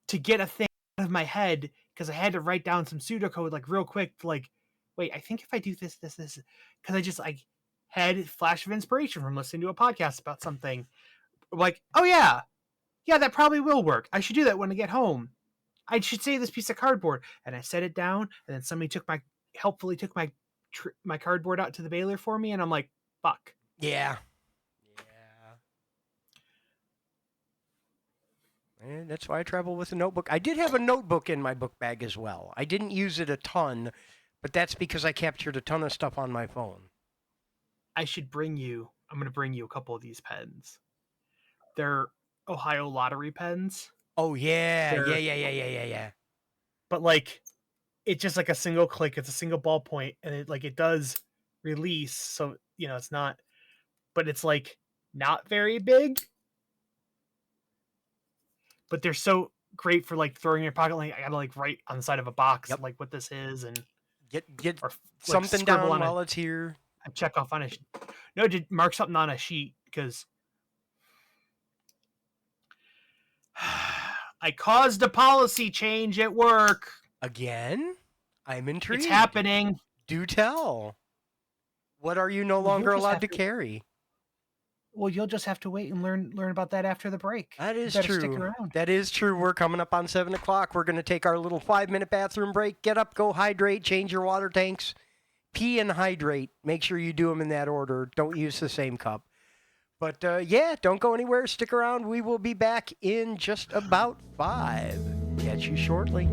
to get a thing out of my head because I had to write down some pseudocode like real quick. Like, wait, I think if I do this, because I just like had a flash of inspiration from listening to a podcast about something. Like, oh yeah, that probably will work. I should do that when I get home. I should save this piece of cardboard, and I set it down, and then somebody helpfully took my cardboard out to the baler for me, and I'm like, fuck. Yeah. And that's why I travel with a notebook. I did have a notebook in my book bag as well. I didn't use it a ton, but that's because I captured a ton of stuff on my phone. I'm going to bring you a couple of these pens. They're Ohio lottery pens. Oh, yeah. Yeah. But, like, it's just like a single click. It's a single ballpoint, and it does release. So, it's not, but it's, like, not very big. But they're so great for like throwing in your pocket. Like I gotta like write on the side of a box like what this is and get or, something down while it's here. I check off on a mark something on a sheet because I caused a policy change at work. Again? I'm intrigued. It's happening. Do tell. What are you no longer allowed to carry? Well, you'll just have to wait and learn about that after the break. That is true. Stick around. That is true. We're coming up on 7 o'clock. We're going to take our little 5-minute bathroom break. Get up, go hydrate, change your water tanks, pee and hydrate. Make sure you do them in that order. Don't use the same cup. But don't go anywhere. Stick around. We will be back in just about 5. Catch you shortly.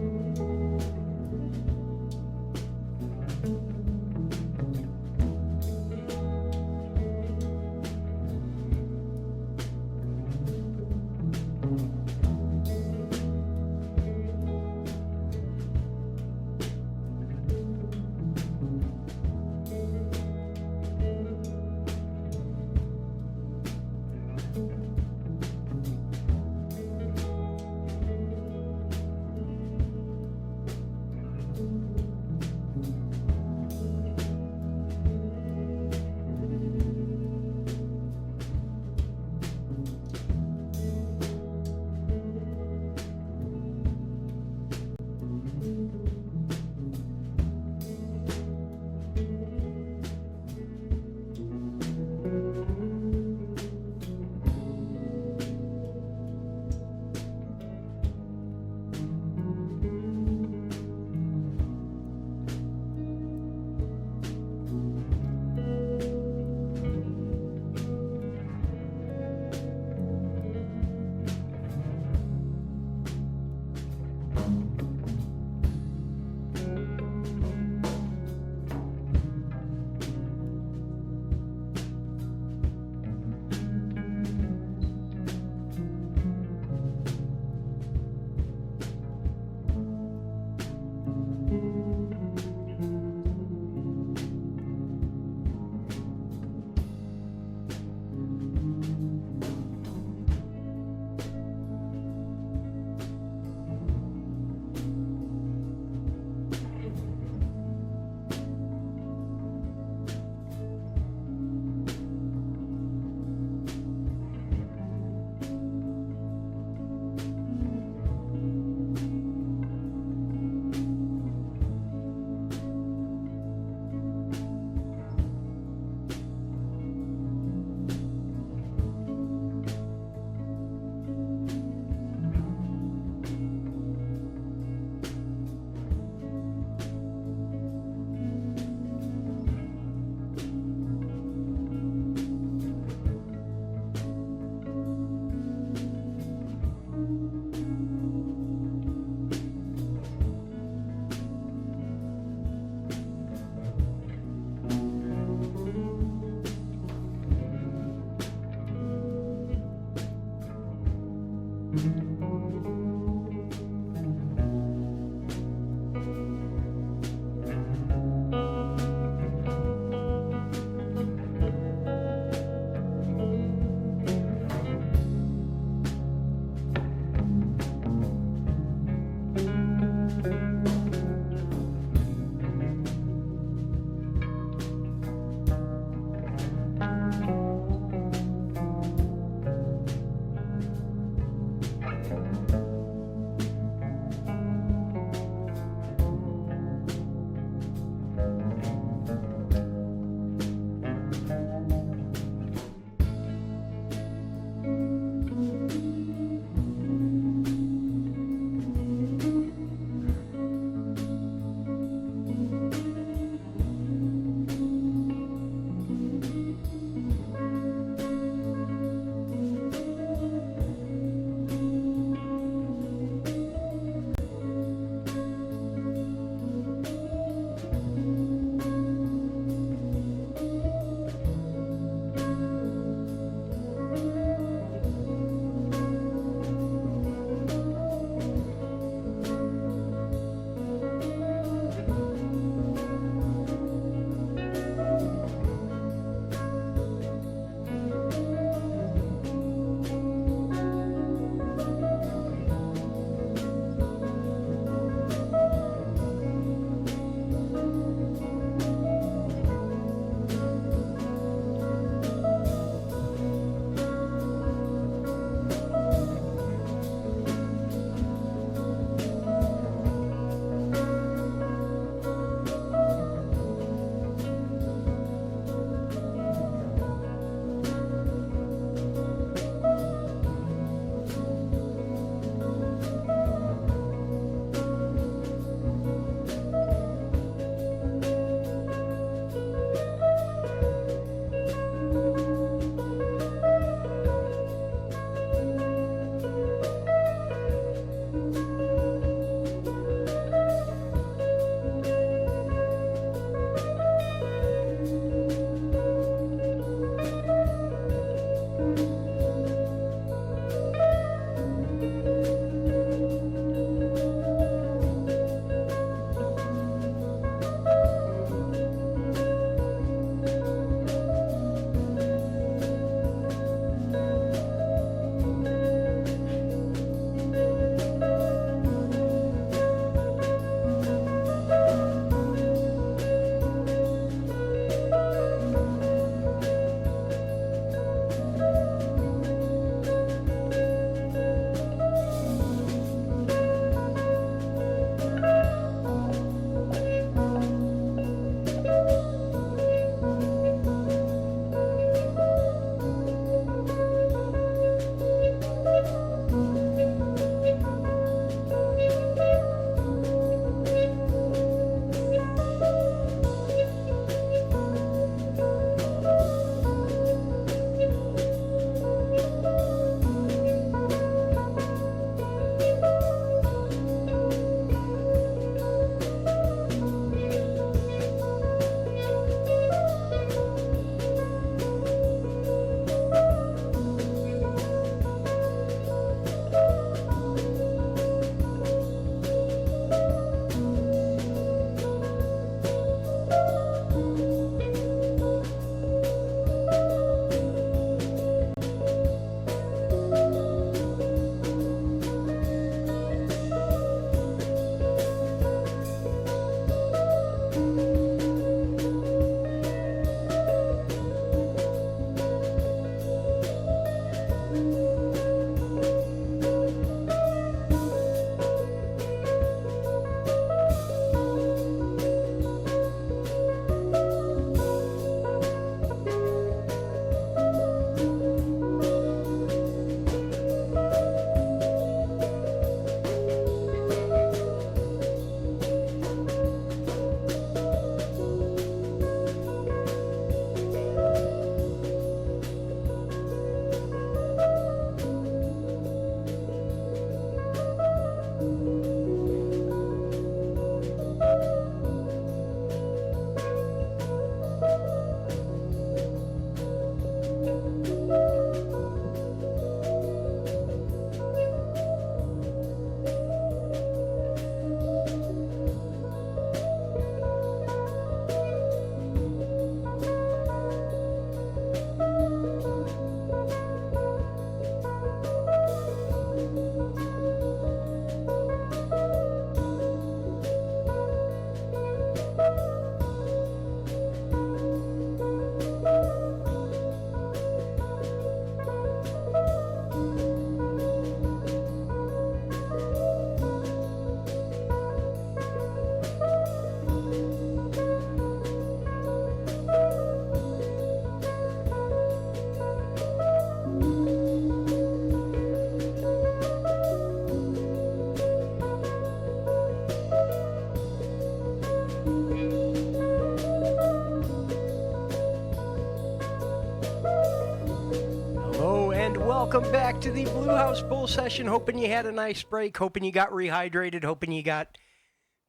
Welcome back to the Blue House Bull Session. Hoping you had a nice break. Hoping you got rehydrated. Hoping you got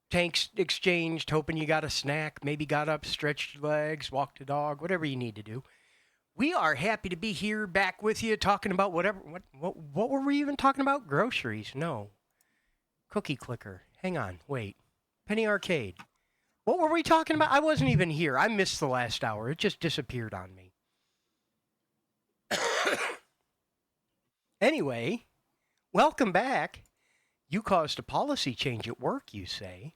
tanks exchanged. Hoping you got a snack. Maybe got up, stretched your legs, walked the dog, whatever you need to do. We are happy to be here back with you talking about whatever. What were we even talking about? Groceries? No. Cookie clicker. Hang on. Wait. Penny Arcade. What were we talking about? I wasn't even here. I missed the last hour. It just disappeared on me. Anyway, welcome back. You caused a policy change at work, you say?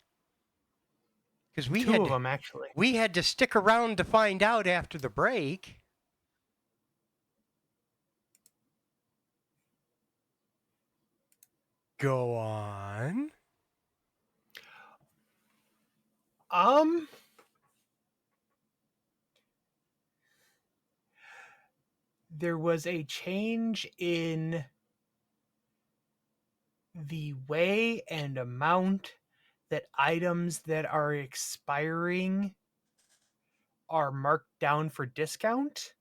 Because Two of them, actually. We had to stick around to find out after the break. Go on. There was a change in the way and amount that items that are expiring are marked down for discount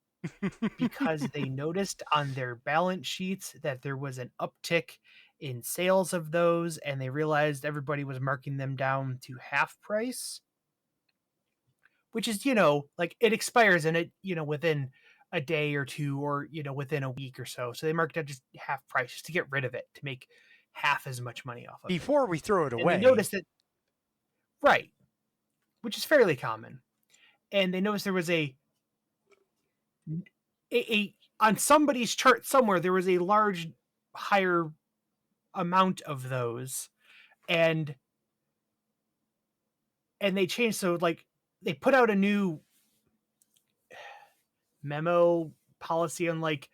because they noticed on their balance sheets that there was an uptick in sales of those, and they realized everybody was marking them down to half price, which is, like it expires in it, within a day or two, or, within a week or so. So they marked it just half price just to get rid of it, to make half as much money off of Before we throw it away. And they noticed that, right, which is fairly common. And they noticed there was a on somebody's chart somewhere, there was a large, higher amount of those. And they changed. So like they put out a new memo policy on like,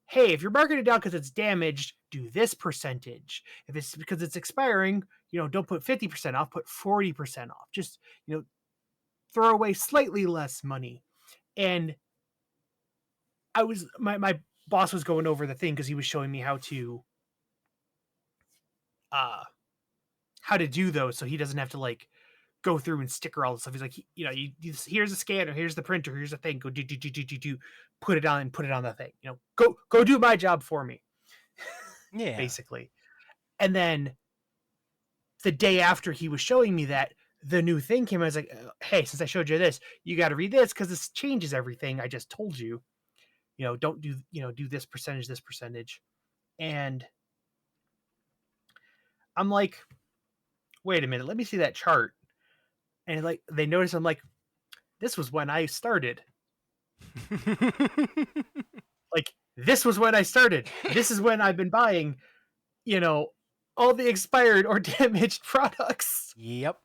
hey, if you're marking it down because it's damaged, do this percentage. If it's because it's expiring, don't put 50% off, put 40% off. Just, throw away slightly less money. And I was, my boss was going over the thing because he was showing me how to do those, so he doesn't have to like go through and sticker all the stuff. He's like, here's a scanner, here's the printer, here's the thing. Go do, put it on the thing. Go do my job for me. Yeah. Basically. And then the day after he was showing me that, the new thing came. I was like, hey, since I showed you this, you got to read this because this changes everything I just told you. Don't do, do this percentage. And I'm like, wait a minute, let me see that chart. And like they notice, I'm like, this was when I started. Like, this was when I started. This is when I've been buying, all the expired or damaged products. Yep.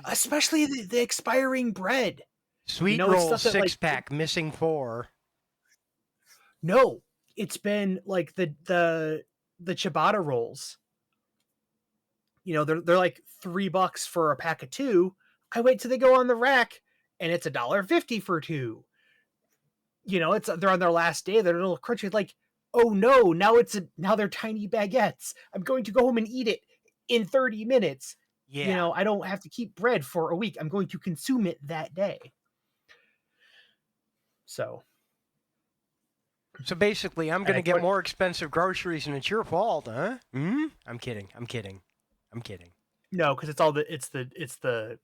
Especially the expiring bread. Sweet roll 6-pack, like, missing 4. No, it's been like the ciabatta rolls. They're like $3 for a pack of 2. I wait till they go on the rack, and it's $1.50 for 2. They're on their last day. They're a little crunchy. Like, oh no, now they're tiny baguettes. I'm going to go home and eat it in 30 minutes. Yeah. I don't have to keep bread for a week. I'm going to consume it that day. So basically, I'm going to get more expensive groceries, and it's your fault, huh? Hmm? I'm kidding. No, because it's the.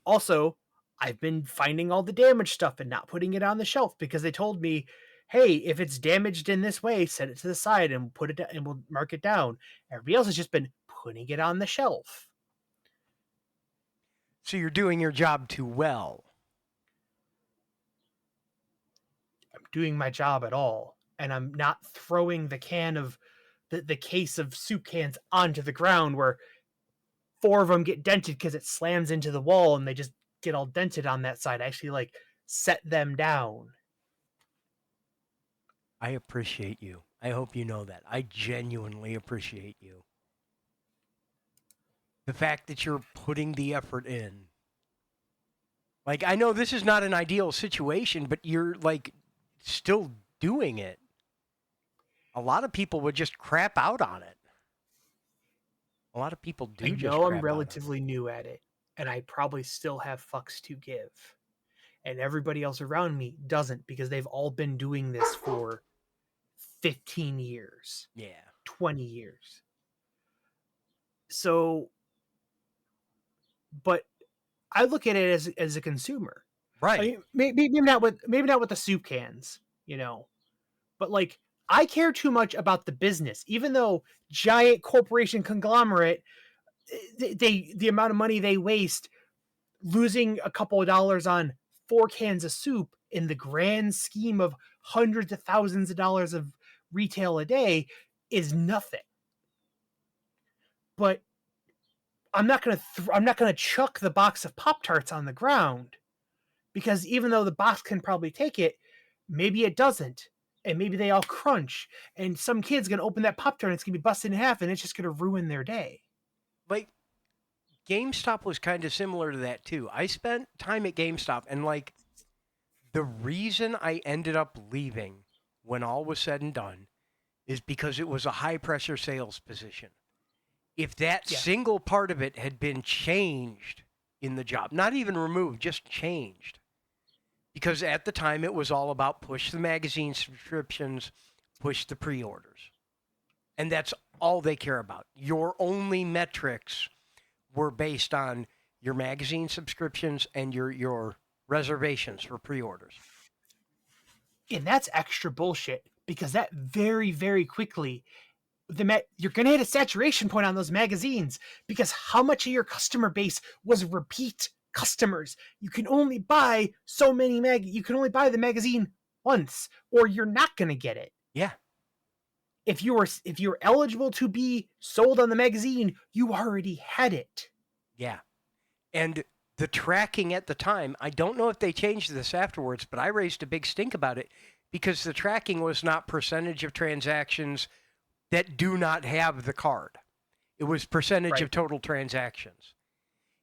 Also, I've been finding all the damaged stuff and not putting it on the shelf because they told me, hey, if it's damaged in this way, set it to the side and put it down, and we'll mark it down. Everybody else has just been putting it on the shelf. So you're doing your job too well. I'm doing my job at all, and I'm not throwing the can of the case of soup cans onto the ground where 4 of them get dented because it slams into the wall and they just get all dented on that side. I actually like set them down. I appreciate you. I hope you know that. I genuinely appreciate you. The fact that you're putting the effort in. Like, I know this is not an ideal situation, but you're like still doing it. A lot of people would just crap out on it. A lot of people do. I know I'm relatively new at it, and I probably still have fucks to give. and everybody else around me doesn't, because they've all been doing this for 15 years, Yeah. 20 years. So, but I look at it as a consumer. I Right. mean, maybe not with the soup cans, you know, but like I care too much about the business, even though giant corporation conglomerate, the amount of money they waste losing a couple of dollars on 4 cans of soup in the grand scheme of hundreds of thousands of dollars of retail a day is nothing. But I'm not gonna chuck the box of Pop Tarts on the ground, because even though the box can probably take it, maybe it doesn't, and maybe they all crunch, and some kid's gonna open that Pop Tart and it's gonna be busted in half, and it's just gonna ruin their day. Like GameStop was kind of similar to that too. I spent time at GameStop, and like the reason I ended up leaving when all was said and done is because it was a high pressure sales position. If that Yeah. single part of it had been changed in the job, not even removed, just changed, because at the time it was all about push the magazine subscriptions, push the pre-orders. And that's all they care about. Your only metrics were based on your magazine subscriptions and your reservations for pre-orders. And that's extra bullshit, because that very, very quickly, you're going to hit a saturation point on those magazines, because how much of your customer base was repeat customers? You can only buy so many you can only buy the magazine once, or you're not going to get it. Yeah. If you're eligible to be sold on the magazine, you already had it. Yeah. And the tracking at the time, I don't know if they changed this afterwards, but I raised a big stink about it, because the tracking was not percentage of transactions that do not have the card. It was percentage Right. of total transactions.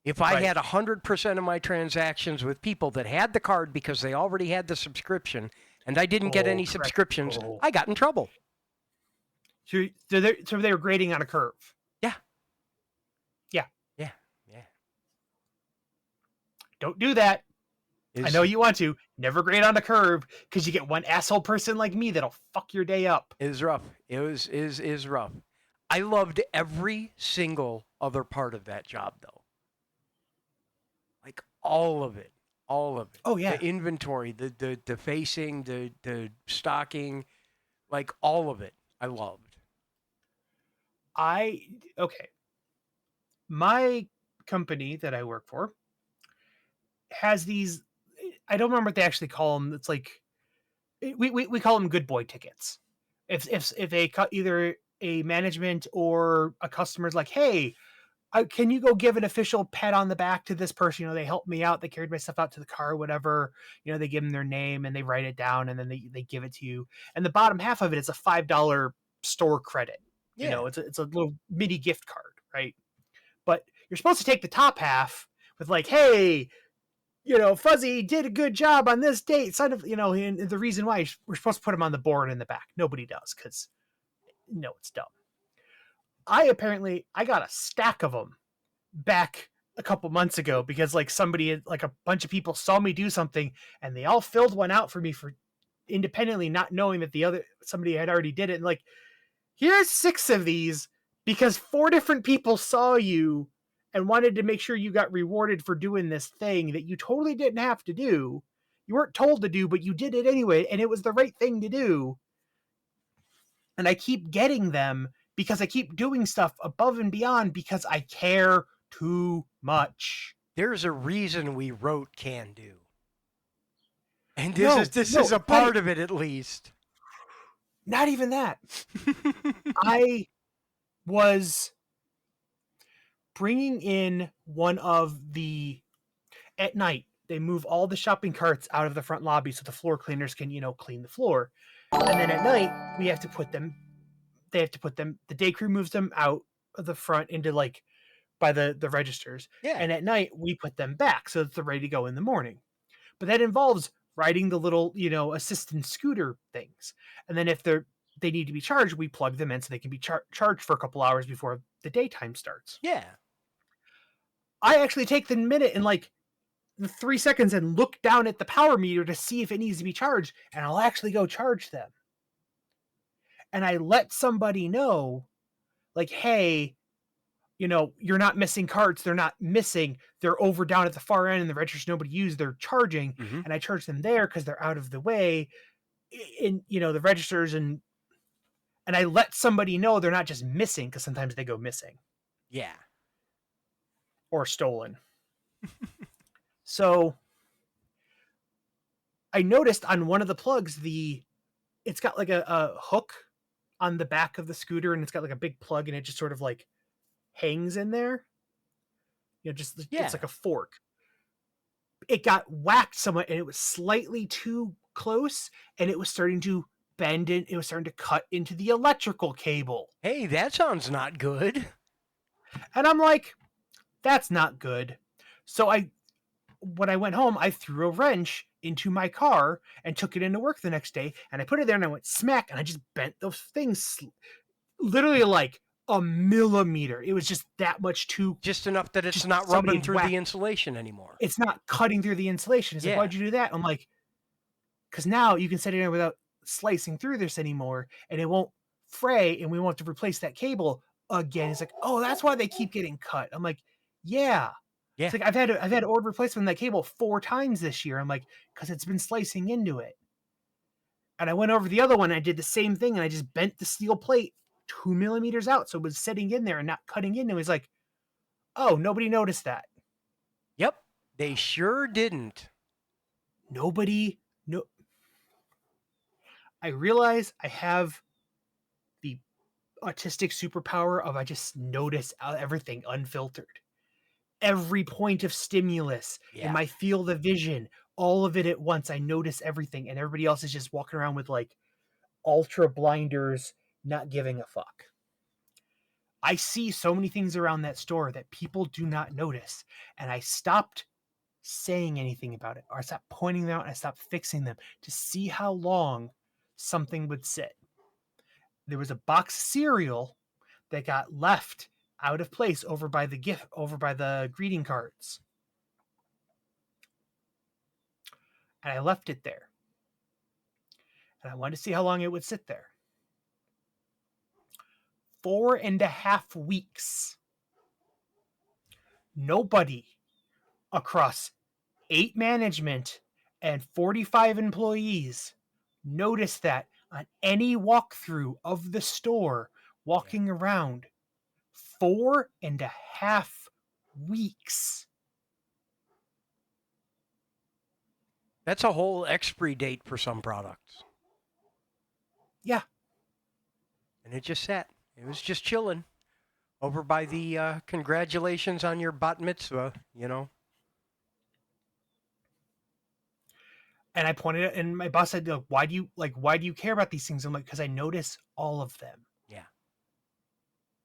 If I Right. had 100% of my transactions with people that had the card because they already had the subscription, and I didn't get any correct. subscriptions, I got in trouble. So they were grading on a curve. Yeah. Yeah. Yeah. Yeah. Don't do that. I know you want to. Never grade on a curve, because you get one asshole person like me that'll fuck your day up. It was rough. It is rough. I loved every single other part of that job, though. Like all of it. All of it. Oh, yeah. The inventory, the facing, the stocking, like all of it. I loved. Okay. My company that I work for has these. I don't remember what they actually call them. It's like we call them good boy tickets. If either a management or a customer's like, hey, can you go give an official pat on the back to this person? You know, they helped me out. They carried my stuff out to the car, whatever. You know, they give them their name and they write it down, and then they give it to you. And the bottom half of it is a $5 store credit. Yeah. You know, it's a little mini gift card, right? But you're supposed to take the top half with like, hey, you know, Fuzzy did a good job on this date. Son of, you know, and the reason why we're supposed to put him on the board in the back. Nobody does, because no, it's dumb. I got a stack of them back a couple months ago, because like a bunch of people saw me do something, and they all filled one out for me for independently, not knowing that somebody had already did it. And like, here's 6 of these, because 4 different people saw you and wanted to make sure you got rewarded for doing this thing that you totally didn't have to do. You weren't told to do, but you did it anyway, and it was the right thing to do. And I keep getting them because I keep doing stuff above and beyond, because I care too much. There's a reason we wrote can do. And this is a part of it, at least. Not even that. I was bringing in at night, they move all the shopping carts out of the front lobby so the floor cleaners can, you know, clean the floor. And then at night, they have to put them, the day crew moves them out of the front into like by the registers. Yeah. And at night, we put them back so that they're ready to go in the morning. But that involves riding the little, you know, assistant scooter things. And then if they need to be charged, we plug them in so they can be charged for a couple hours before the daytime starts. Yeah. I actually take the minute and like the 3 seconds and look down at the power meter to see if it needs to be charged, and I'll actually go charge them. And I let somebody know, like, hey, you're not missing carts. They're not missing. They're over down at the far end and the registers nobody used. They're charging. Mm-hmm. And I charge them there because they're out of the way in, the registers. And I let somebody know they're not just missing, because sometimes they go missing. Yeah. Or stolen. So I noticed on one of the plugs, it's got like a hook on the back of the scooter, and it's got like a big plug, and it just sort of like hangs in there. It's like a fork. It got whacked somewhat, and it was slightly too close, and it was starting to bend it was starting to cut into the electrical cable. Hey, that sounds not good. And I'm like, that's not good. So when I went home, I threw a wrench into my car and took it into work the next day, and I put it there and I went smack, and I just bent those things literally like a millimeter. It was just that much just enough that it's not rubbing through the insulation anymore. It's not cutting through the insulation. It's like, why'd you do that? I'm like, because now you can set it in without slicing through this anymore, and it won't fray, and we won't have to replace that cable again. It's like, oh, that's why they keep getting cut. I'm like, yeah. It's like I've had to order replacement of that cable 4 times this year. I'm like, because it's been slicing into it. And I went over the other one, and I did the same thing, and I just bent the steel plate 2 millimeters out, so it was sitting in there and not cutting into it. It was like, oh, nobody noticed that. Yep, they sure didn't. Nobody. No. I realize I have the autistic superpower of I just notice everything unfiltered. Every point of stimulus in my field of vision, all of it at once. I notice everything, and everybody else is just walking around with like ultra blinders, not giving a fuck. I see so many things around that store that people do not notice, and I stopped saying anything about it, or I stopped pointing them out, and I stopped fixing them to see how long something would sit. There was a box of cereal that got left out of place over by the greeting cards. And I left it there. And I wanted to see how long it would sit there. 4.5 weeks. Nobody across 8 management and 45 employees noticed that on any walkthrough of the store, walking around. 4.5 weeks. That's a whole expiry date for some products. Yeah. And it just sat. It was just chilling over by the congratulations on your bat mitzvah, And I pointed it, and my boss said, why do you care about these things? I'm like, because I notice all of them. Yeah.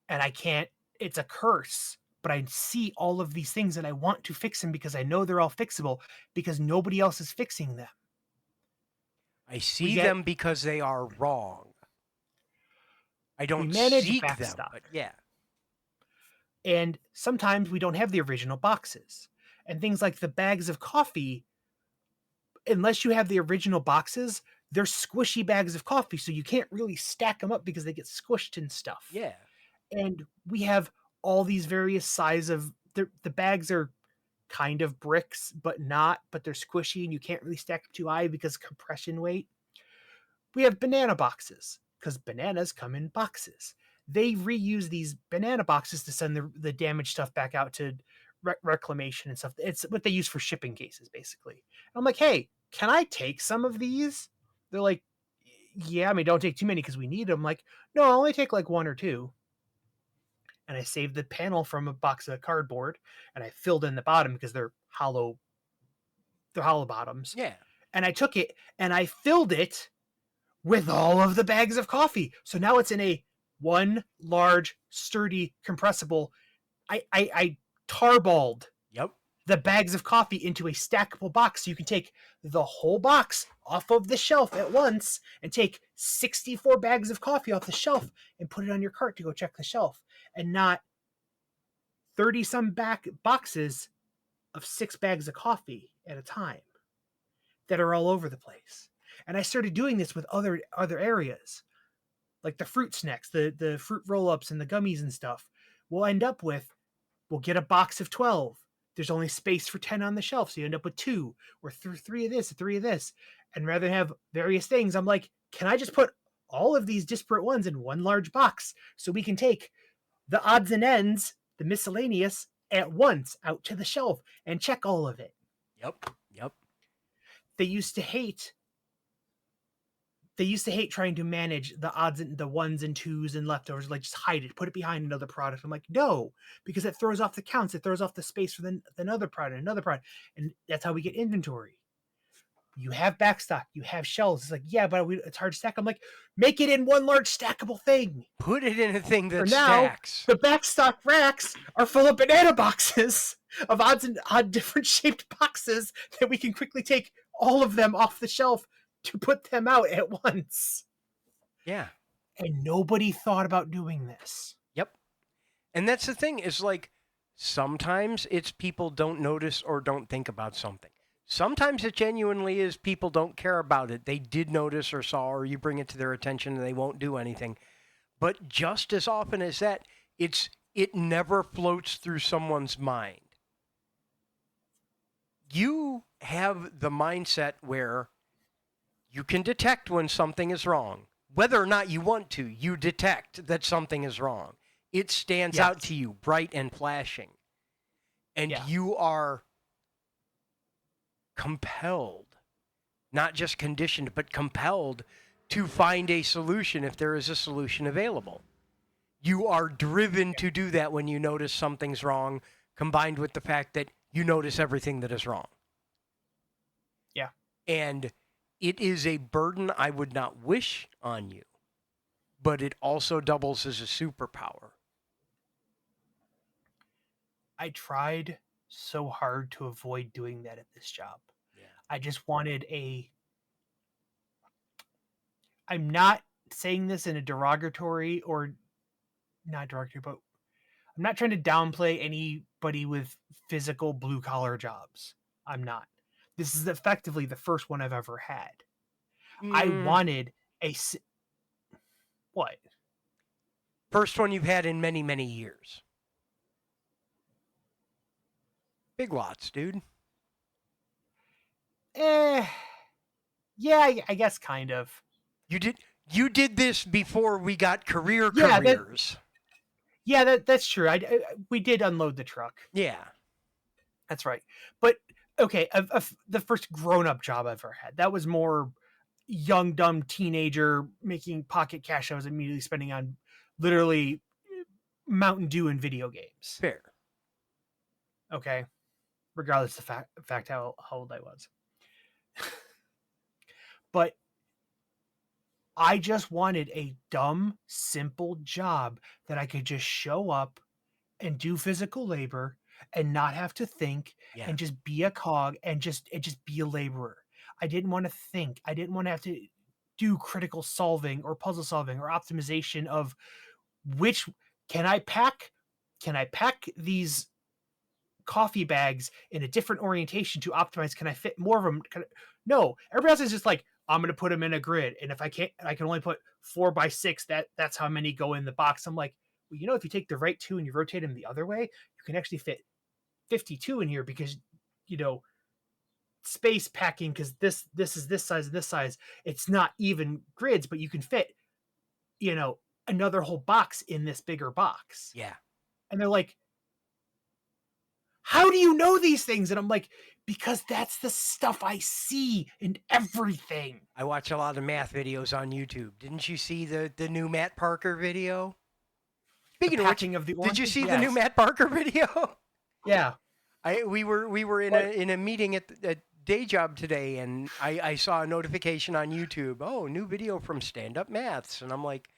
And I can't, it's a curse, but I see all of these things and I want to fix them because I know they're all fixable because nobody else is fixing them. I see them because they are wrong. I don't seek them, but yeah. And sometimes we don't have the original boxes. And things like the bags of coffee, unless you have the original boxes, they're squishy bags of coffee, so you can't really stack them up because they get squished and stuff. Yeah. And we have all these various sizes of the bags are kind of bricks, but they're squishy, and you can't really stack them too high because of compression weight. We have banana boxes because bananas come in boxes. They reuse these banana boxes to send the damaged stuff back out to reclamation and stuff. It's what they use for shipping cases, basically. And I'm like, hey, can I take some of these? They're like, yeah, don't take too many because we need them. I'm like, no, I'll only take like 1 or 2. And I saved the panel from a box of cardboard, and I filled in the bottom because they're hollow bottoms. Yeah. And I took it and I filled it with all of the bags of coffee. So now it's in a one large, sturdy, compressible. I tarballed the bags of coffee into a stackable box, so you can take the whole box off of the shelf at once and take 64 bags of coffee off the shelf and put it on your cart to go check the shelf, and not 30 some back boxes of 6 bags of coffee at a time that are all over the place. And I started doing this with other areas, like the fruit snacks, the fruit roll-ups and the gummies and stuff. We'll end up with, we'll get a box of 12. There's only space for 10 on the shelf, so you end up with 2 or 3 of this, 3 of this. And rather than have various things, I'm like, can I just put all of these disparate ones in one large box so we can take the odds and ends, the miscellaneous, at once out to the shelf and check all of it. Yep. They used to hate trying to manage the odds and the ones and twos and leftovers, like just hide it, put it behind another product. I'm like, no, because it throws off the counts, it throws off the space for another product, and that's how we get inventory. You have backstock, you have shelves. It's like, yeah, but it's hard to stack. I'm like, make it in one large stackable thing. Put it in a thing that now, stacks. The backstock racks are full of banana boxes of odds and odd different shaped boxes that we can quickly take all of them off the shelf to put them out at once. Yeah. And nobody thought about doing this. Yep. And that's the thing, is like, sometimes it's people don't notice or don't think about something. Sometimes it genuinely is people don't care about it. They did notice or saw, or you bring it to their attention and they won't do anything. But just as often as that, it never floats through someone's mind. You have the mindset where you can detect when something is wrong. Whether or not you want to, you detect that something is wrong. It stands out to you, bright and flashing. And you are compelled, not just conditioned, but compelled to find a solution if there is a solution available. You are driven to do that when you notice something's wrong, combined with the fact that you notice everything that is wrong. Yeah. And it is a burden I would not wish on you, but it also doubles as a superpower. I tried so hard to avoid doing that at this job. Yeah. I just wanted I'm not saying this in a derogatory or not derogatory, but I'm not trying to downplay anybody with physical blue collar jobs. I'm not. This is effectively the first one I've ever had. I wanted what? First one you've had in many, many years. Big lots, dude. Yeah, I guess kind of. You did this before we got careers. That's true. We did unload the truck. Yeah. That's right. But okay, the first grown-up job I've ever had, that was more young, dumb teenager making pocket cash I was immediately spending on literally Mountain Dew and video games. Fair. Okay. Regardless of fact how old I was. But I just wanted a dumb, simple job that I could just show up and do physical labor and not have to think and just be a cog and just be a laborer. I didn't want to think. I didn't want to have to do critical solving or puzzle solving or optimization of which can I pack these coffee bags in a different orientation to optimize. Can I fit more of them? No, everybody else is just like, I'm going to put them in a grid. And if I can't, I can only put 4x6. That's how many go in the box. I'm like, well, if you take the right 2 and you rotate them the other way, you can actually fit 52 in here because, space packing, because this is this size and this size. It's not even grids, but you can fit, another whole box in this bigger box. Yeah. And they're like, how do you know these things? And I'm like, because that's the stuff I see in everything. I watch a lot of math videos on YouTube. Didn't you see the new Matt Parker video? Speaking of which, did you see the new Matt Parker video? Yeah. We were in a meeting at day job today, and I saw a notification on YouTube. Oh, new video from Stand Up Maths, and I'm like,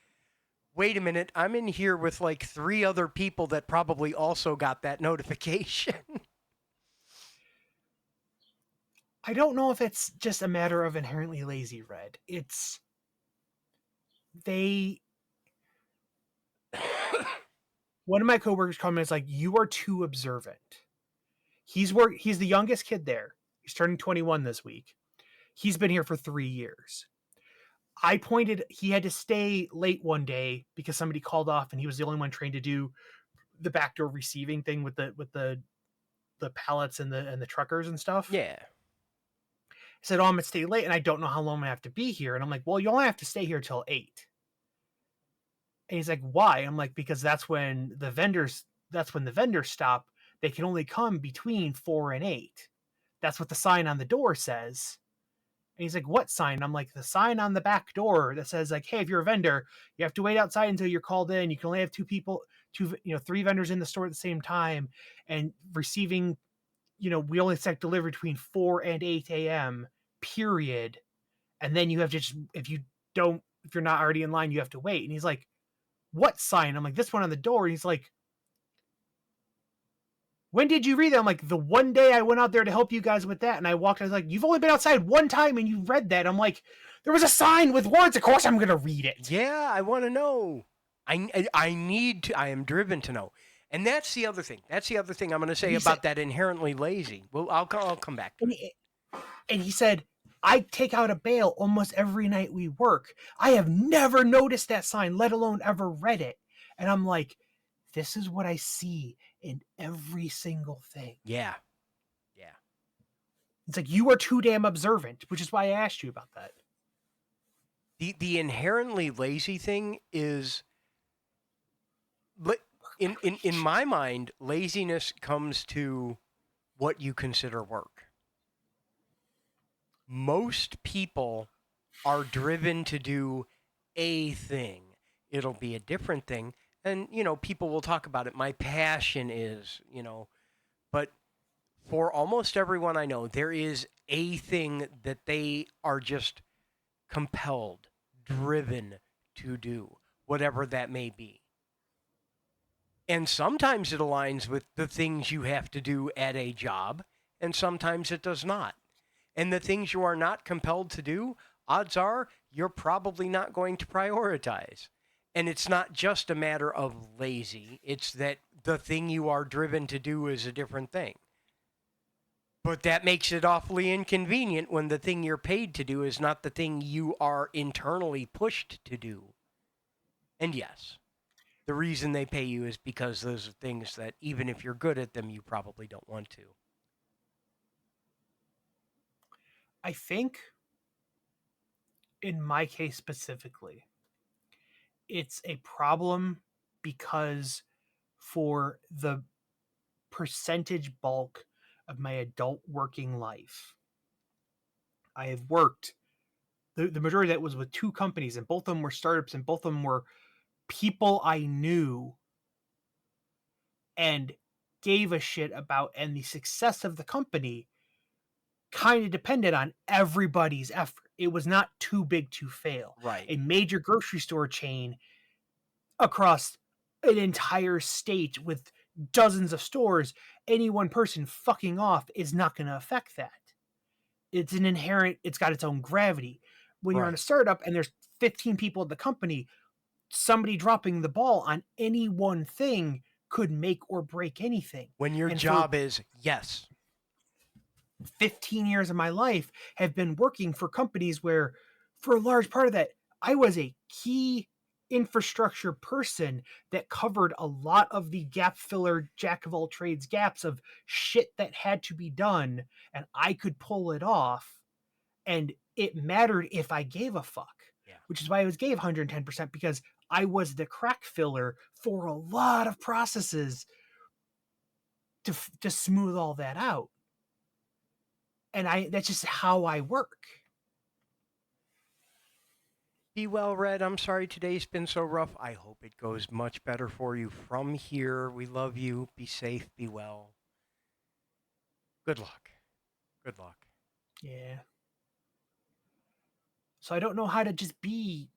wait a minute, I'm in here with like 3 other people that probably also got that notification. I don't know if it's just a matter of inherently lazy, Red. One of my coworkers commented, like, you are too observant. He's the youngest kid there. He's turning 21 this week. He's been here for 3 years. He had to stay late one day because somebody called off, and he was the only one trained to do the backdoor receiving thing with the pallets and the truckers and stuff. Yeah. He said, "Oh, I'm gonna stay late, and I don't know how long I'm gonna have to be here." And I'm like, "Well, you only have to stay here till 8." And he's like, "Why?" I'm like, "Because that's when the vendors stop. They can only come between 4 and 8. That's what the sign on the door says." And he's like, "What sign?" I'm like, "The sign on the back door that says, like, hey, if you're a vendor, you have to wait outside until you're called in. You can only have 3 vendors in the store at the same time, and receiving, we only accept delivery between 4 and 8 a.m. period. And then you have to if you're not already in line, you have to wait." And he's like, "What sign?" I'm like, "This one on the door." And he's like, "When did you read that?" I'm like, "The one day I went out there to help you guys with that." And I was like, "You've only been outside one time and you read that." I'm like, "There was a sign with words. Of course I'm going to read it." Yeah, I want to know. I need to. I am driven to know. And that's the other thing. That's the other thing I'm going to say about that inherently lazy. Well, I'll come back to it. And he said, "I take out a bail almost every night we work. I have never noticed that sign, let alone ever read it." And I'm like, this is what I see in every single thing. Yeah. It's like, you are too damn observant, which is why I asked you about that. The inherently lazy thing is, but in my mind, laziness comes to what you consider work. Most people are driven to do a thing. It'll be a different thing. And, people will talk about it. My passion is, but for almost everyone I know, there is a thing that they are just compelled, driven to do, whatever that may be. And sometimes it aligns with the things you have to do at a job, and sometimes it does not. And the things you are not compelled to do, odds are you're probably not going to prioritize. And it's not just a matter of lazy, it's that the thing you are driven to do is a different thing. But that makes it awfully inconvenient when the thing you're paid to do is not the thing you are internally pushed to do. And yes, the reason they pay you is because those are things that, even if you're good at them, you probably don't want to. I think, in my case specifically, it's a problem because for the percentage bulk of my adult working life, I have worked, the majority of that was with 2 companies, and both of them were startups, and both of them were people I knew and gave a shit about, and the success of the company kind of depended on everybody's effort. It was not too big to fail. Right. A major grocery store chain across an entire state with dozens of stores, any one person fucking off is not going to affect that. It's got its own gravity. When you're in a startup and there's 15 people at the company, somebody dropping the ball on any one thing could make or break anything. When your job is, yes. 15 years of my life have been working for companies where, for a large part of that, I was a key infrastructure person that covered a lot of the gap filler, jack of all trades gaps of shit that had to be done, and I could pull it off, and it mattered if I gave a fuck. Yeah. Which is why I gave 110%, because I was the crack filler for a lot of processes to smooth all that out. And that's just how I work. Be well, Red. I'm sorry today's been so rough. I hope it goes much better for you from here. We love you. Be safe. Be well. Good luck. Good luck. Yeah. So I don't know how to just be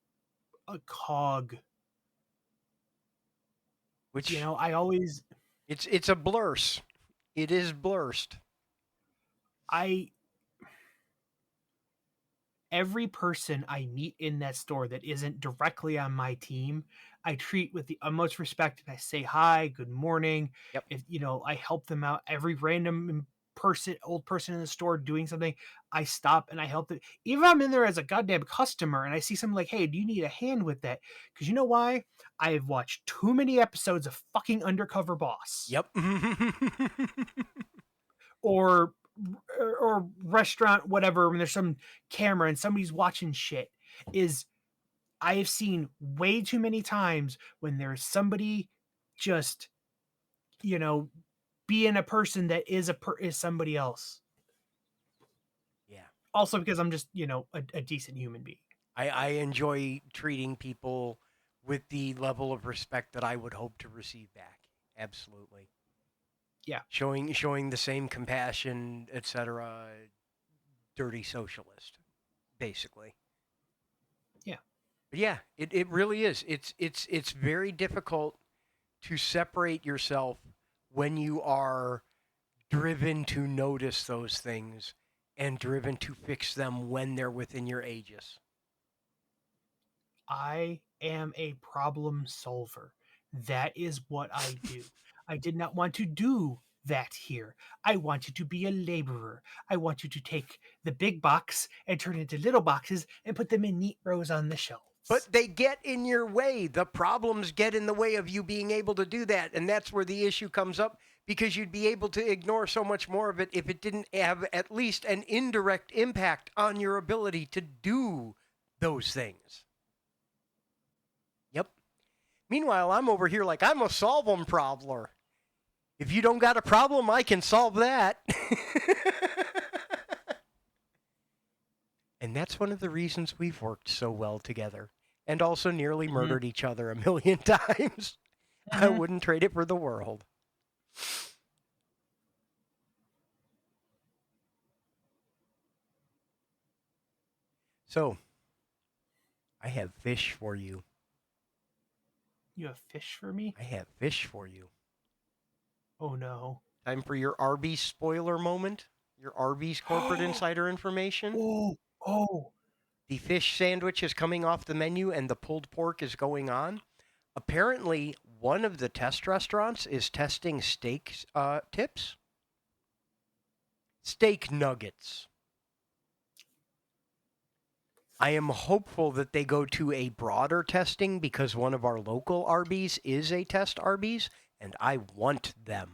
a cog. Which, I always... It's a blurst. It is blurst. every person I meet in that store that isn't directly on my team, I treat with the utmost respect. I say hi, good morning. Yep. If I help them out. Every random old person in the store doing something, I stop and I help them. Even if I'm in there as a goddamn customer and I see something like, hey, do you need a hand with that? Because you know why? I have watched too many episodes of fucking Undercover Boss. Yep. or restaurant, whatever, when there's some camera and somebody's watching shit, is I have seen way too many times when there's somebody just, being a person that is is somebody else. Yeah. Also because I'm just, a decent human being. I enjoy treating people with the level of respect that I would hope to receive back. Absolutely. Yeah. Showing the same compassion, etc. Dirty socialist, basically. Yeah. But yeah, it really is. It's very difficult to separate yourself when you are driven to notice those things and driven to fix them when they're within your aegis. I am a problem solver. That is what I do. I did not want to do that here. I wanted to be a laborer. I wanted to take the big box and turn it into little boxes and put them in neat rows on the shelves. But they get in your way. The problems get in the way of you being able to do that. And that's where the issue comes up, because you'd be able to ignore so much more of it if it didn't have at least an indirect impact on your ability to do those things. Yep. Meanwhile, I'm over here like I'm a solve 'em problemer. If you don't got a problem, I can solve that. And that's one of the reasons we've worked so well together. And also nearly murdered each other a million times. I wouldn't trade it for the world. So, I have fish for you. You have fish for me? I have fish for you. Oh no. Time for your Arby's spoiler moment. Your Arby's corporate insider information. Oh. The fish sandwich is coming off the menu and the pulled pork is going on. Apparently, one of the test restaurants is testing steak tips. Steak nuggets. I am hopeful that they go to a broader testing, because one of our local Arby's is a test Arby's, and I want them.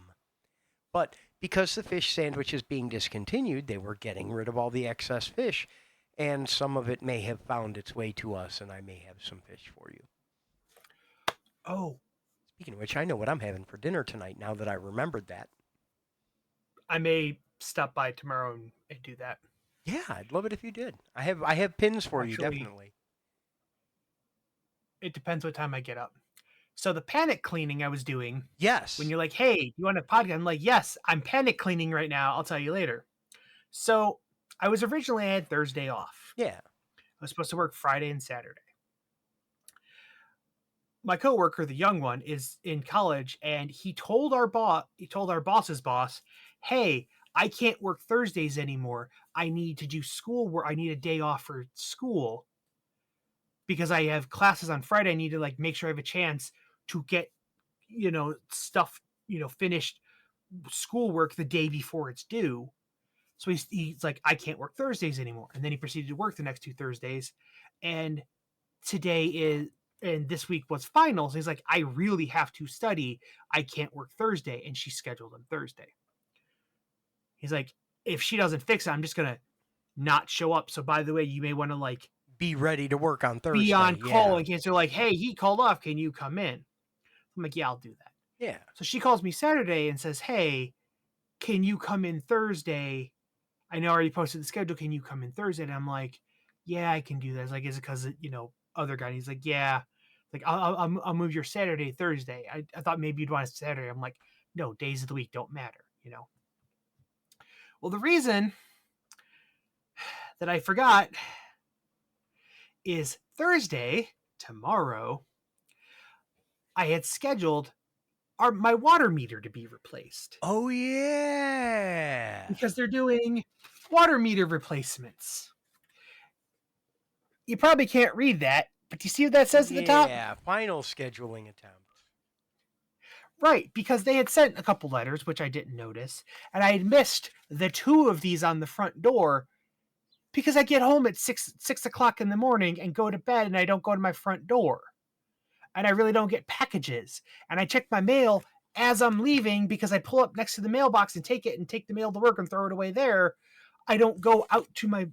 But because the fish sandwich is being discontinued, they were getting rid of all the excess fish, and some of it may have found its way to us, and I may have some fish for you. Oh. Speaking of which, I know what I'm having for dinner tonight now that I remembered that. I may stop by tomorrow and do that. Yeah, I'd love it if you did. I have pins for you, definitely. It depends what time I get up. So the panic cleaning I was doing. Yes. When you're like, hey, you want a podcast? I'm like, yes, I'm panic cleaning right now. I'll tell you later. So I had Thursday off. Yeah. I was supposed to work Friday and Saturday. My coworker, the young one, is in college, and he told our boss's boss, hey, I can't work Thursdays anymore. I need to do school work. I need a day off for school because I have classes on Friday. I need to make sure I have a chance to get, stuff, finished schoolwork the day before it's due. So he's like, I can't work Thursdays anymore. And then he proceeded to work the next 2 Thursdays. And this week was finals. He's like, I really have to study. I can't work Thursday. And she scheduled him Thursday. He's like, if she doesn't fix it, I'm just going to not show up. So by the way, you may want to be ready to work on Thursday. Be on call in case they're like, hey, he called off. Can you come in? I'm like, yeah, I'll do that. Yeah. So she calls me Saturday and says, hey, can you come in Thursday? I know I already posted the schedule. Can you come in Thursday? And I'm like, yeah, I can do that. It's like, is it because, other guy? And he's like, yeah. Like, I'll move your Saturday, Thursday. I thought maybe you'd want a Saturday. I'm like, no, days of the week don't matter, Well, the reason that I forgot is Thursday, tomorrow, I had scheduled my water meter to be replaced. Oh, yeah. Because they're doing water meter replacements. You probably can't read that, but do you see what that says at the top? Yeah, final scheduling attempt. Right, because they had sent a couple letters, which I didn't notice, and I had missed the 2 of these on the front door because I get home at 6 o'clock in the morning and go to bed, and I don't go to my front door, and I really don't get packages. And I check my mail as I'm leaving because I pull up next to the mailbox and take it and take the mail to work and throw it away there. I don't go out to my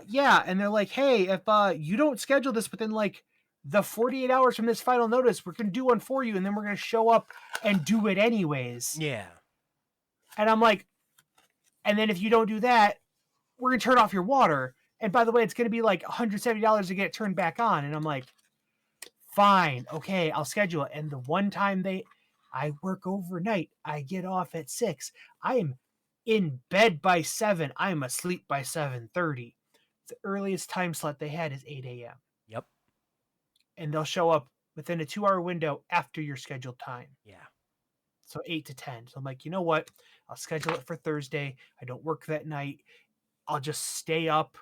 yeah, and they're like, hey, if you don't schedule this within like the 48 hours from this final notice, we're gonna do one for you, and then we're gonna show up and do it anyways. Yeah. And I'm like, and then if you don't do that, we're gonna turn off your water. And by the way, it's gonna be like $170 to get it turned back on. And I'm like, fine, okay, I'll schedule it. And the one time I work overnight, I get off at 6. I am in bed by 7. I am asleep by 7:30. The earliest time slot they had is 8 a.m. Yep. And they'll show up within a 2-hour window after your scheduled time. Yeah. So 8 to 10. So I'm like, you know what? I'll schedule it for Thursday. I don't work that night. I'll just stay up.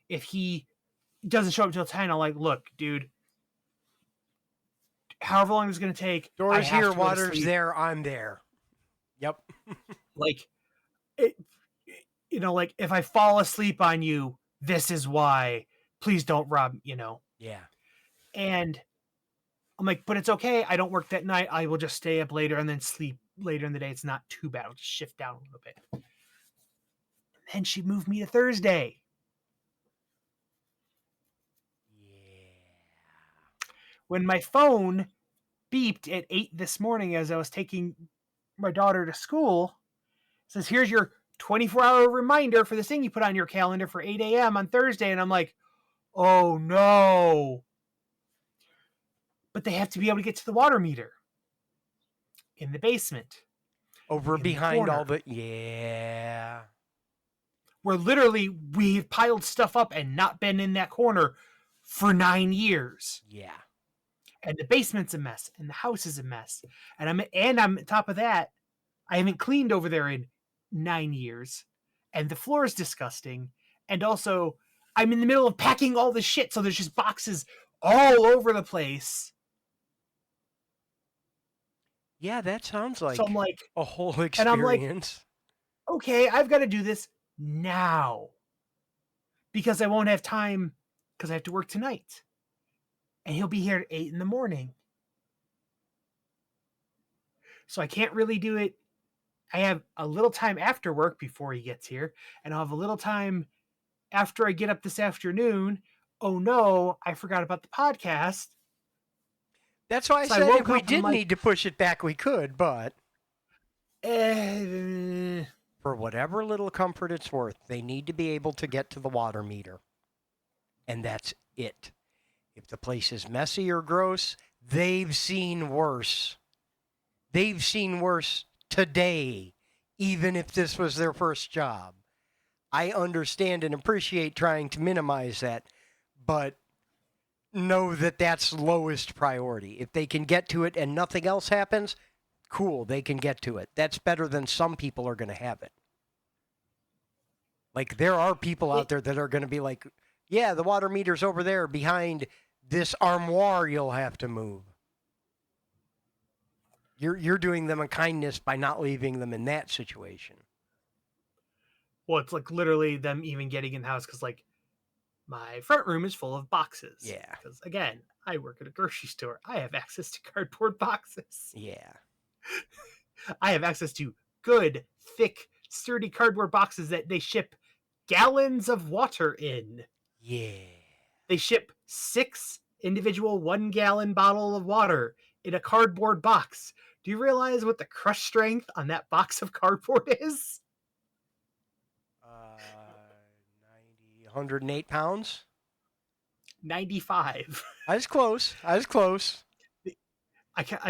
If he doesn't show up until 10, I'm like, look, dude, however long it's going to take. Doors here, water's there, I'm there. Yep. Like, it, like if I fall asleep on you, this is why. Please don't rob, Yeah. And I'm like, but it's okay. I don't work that night. I will just stay up later and then sleep later in the day. It's not too bad. I'll just shift down a little bit. And then she moved me to Thursday. Yeah. When my phone beeped at 8 this morning as I was taking my daughter to school, it says, here's your 24-hour reminder for this thing you put on your calendar for 8 a.m. on Thursday. And I'm like, oh no. But they have to be able to get to the water meter in the basement. Over behind all the, yeah. Where literally we've piled stuff up and not been in that corner for 9 years. Yeah. And the basement's a mess and the house is a mess. And I'm on top of that, I haven't cleaned over there in 9 years. And the floor is disgusting. And also I'm in the middle of packing all this shit. So there's just boxes all over the place. Yeah, that sounds like, so I'm like a whole experience. And I'm like, okay, I've got to do this now. Because I won't have time because I have to work tonight. And he'll be here at 8 in the morning. So I can't really do it. I have a little time after work before he gets here. And I'll have a little time after I get up this afternoon. Oh no, I forgot about the podcast. That's why I said if we did need to push it back, we could, but for whatever little comfort it's worth, they need to be able to get to the water meter. And that's it. If the place is messy or gross, they've seen worse. They've seen worse today, even if this was their first job. I understand and appreciate trying to minimize that, but know that that's lowest priority. If they can get to it and nothing else happens, cool, they can get to it. That's better than some people are going to have it. Like, there are people out there that are going to be like, yeah, the water meter's over there behind this armoire you'll have to move. You're doing them a kindness by not leaving them in that situation. Well, it's like literally them even getting in the house because, like, my front room is full of boxes. Yeah. Because, again, I work at a grocery store. I have access to cardboard boxes. Yeah. I have access to good, thick, sturdy cardboard boxes that they ship gallons of water in. Yeah. They ship 6 individual 1-gallon bottle of water in a cardboard box. Do you realize what the crush strength on that box of cardboard is? 108 pounds? 95. I was close. I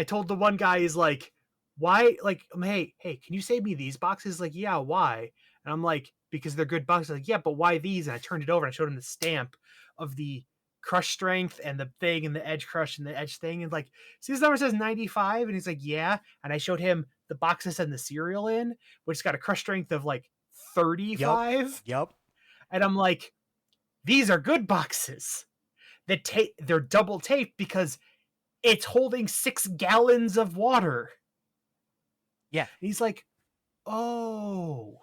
told the one guy, he's like, why? Like, hey, can you save me these boxes? Like, yeah, why? And I'm like, because they're good boxes. Like, yeah, but why these? And I turned it over and I showed him the stamp of the crush strength and the thing and the edge crush and the edge thing. And like, see, this number says 95. And he's like, yeah. And I showed him the boxes and the cereal in, which got a crush strength of like 35. Yep. And I'm like, these are good boxes. They're double taped because it's holding 6 gallons of water. Yeah. And he's like, oh.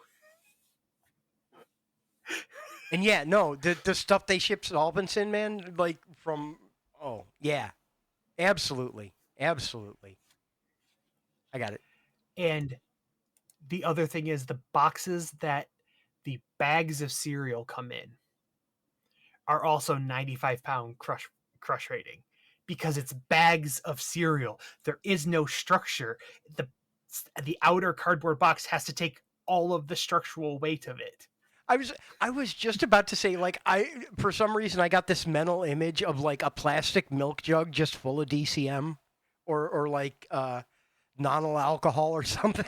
And yeah, no, the stuff they ship solvents in, man, like from, oh, yeah, absolutely. Absolutely. I got it. And the other thing is the boxes that the bags of cereal come in are also 95-pound crush rating because it's bags of cereal. There is no structure. The outer cardboard box has to take all of the structural weight of it. I was just about to say, like, for some reason I got this mental image of like a plastic milk jug just full of DCM or like non alcohol or something.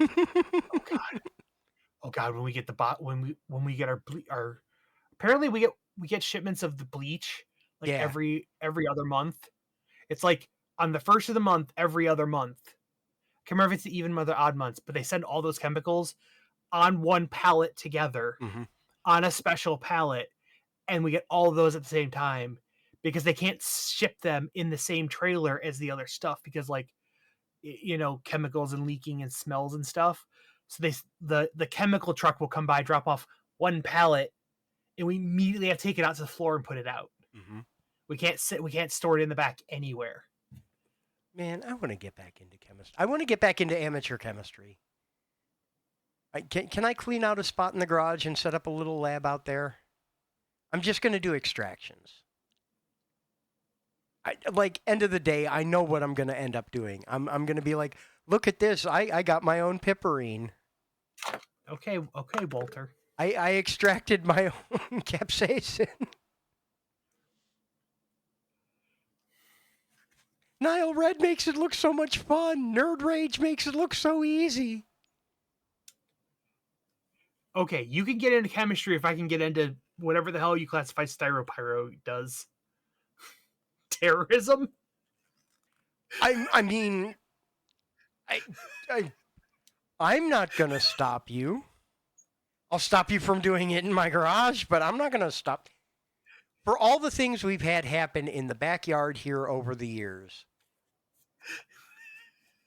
Oh god. Oh god, when we get the when we get our apparently we get shipments of the bleach like Yeah. every other month. It's like on the first of the month every other month. I can't remember if it's the even month or odd months, but they send all those chemicals on one pallet together Hmm. on a special pallet, and we get all of those at the same time because they can't ship them in the same trailer as the other stuff because like chemicals and leaking and smells and stuff. So the chemical truck will come by, drop off one pallet, and we immediately have to take it out to the floor and put it out. Hmm. We can't store it in the back anywhere. Man, I want to get back into chemistry. I want to get back into amateur chemistry. Can I clean out a spot in the garage and set up a little lab out there? I'm just going to do extractions. Like, end of the day, I know what I'm going to end up doing. I'm going to be like, look at this. I got my own piperine. Okay, Walter. I extracted my own capsaicin. Nile Red makes it look so much fun. Nerd Rage makes it look so easy. Okay, you can get into chemistry if I can get into whatever the hell you classify styropyro does. Terrorism? I mean, I, I, I'm not going to stop you. I'll stop you from doing it in my garage, but I'm not going to stop. For all the things we've had happen in the backyard here over the years,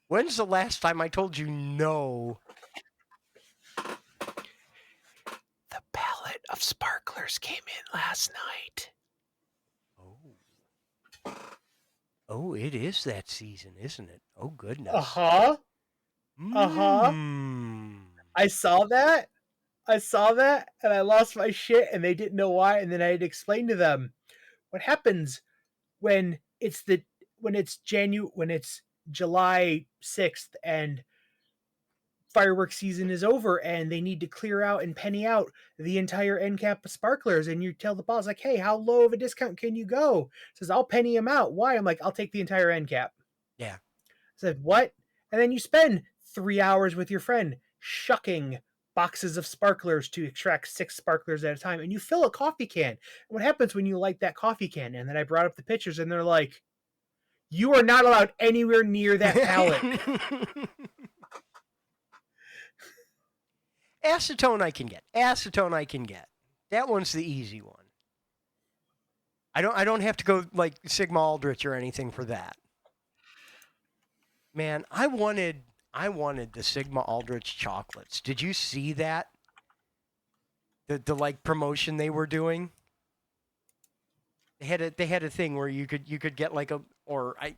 when's the last time I told you no? The pallet of sparklers came in last night. Oh. Oh, it is that season, isn't it? Oh, goodness. Uh-huh. Uh-huh. I saw that. And I lost my shit, and they didn't know why. And then I had to explain to them what happens when it's July 6th and fireworks season is over, and they need to clear out and penny out the entire end cap of sparklers. And you tell the boss like, "Hey, how low of a discount can you go?" Says, "I'll penny them out." Why? I'm like, "I'll take the entire end cap." Yeah. Said, "What?" And then you spend 3 hours with your friend shucking boxes of sparklers to extract 6 sparklers at a time, and you fill a coffee can. And what happens when you light that coffee can? And then I brought up the pictures, and they're like, "You are not allowed anywhere near that pallet." Acetone I can get. Acetone I can get. That one's the easy one. I don't have to go like Sigma Aldrich or anything for that. Man, I wanted the Sigma Aldrich chocolates. Did you see that? The like promotion they were doing? They had a thing where you could get like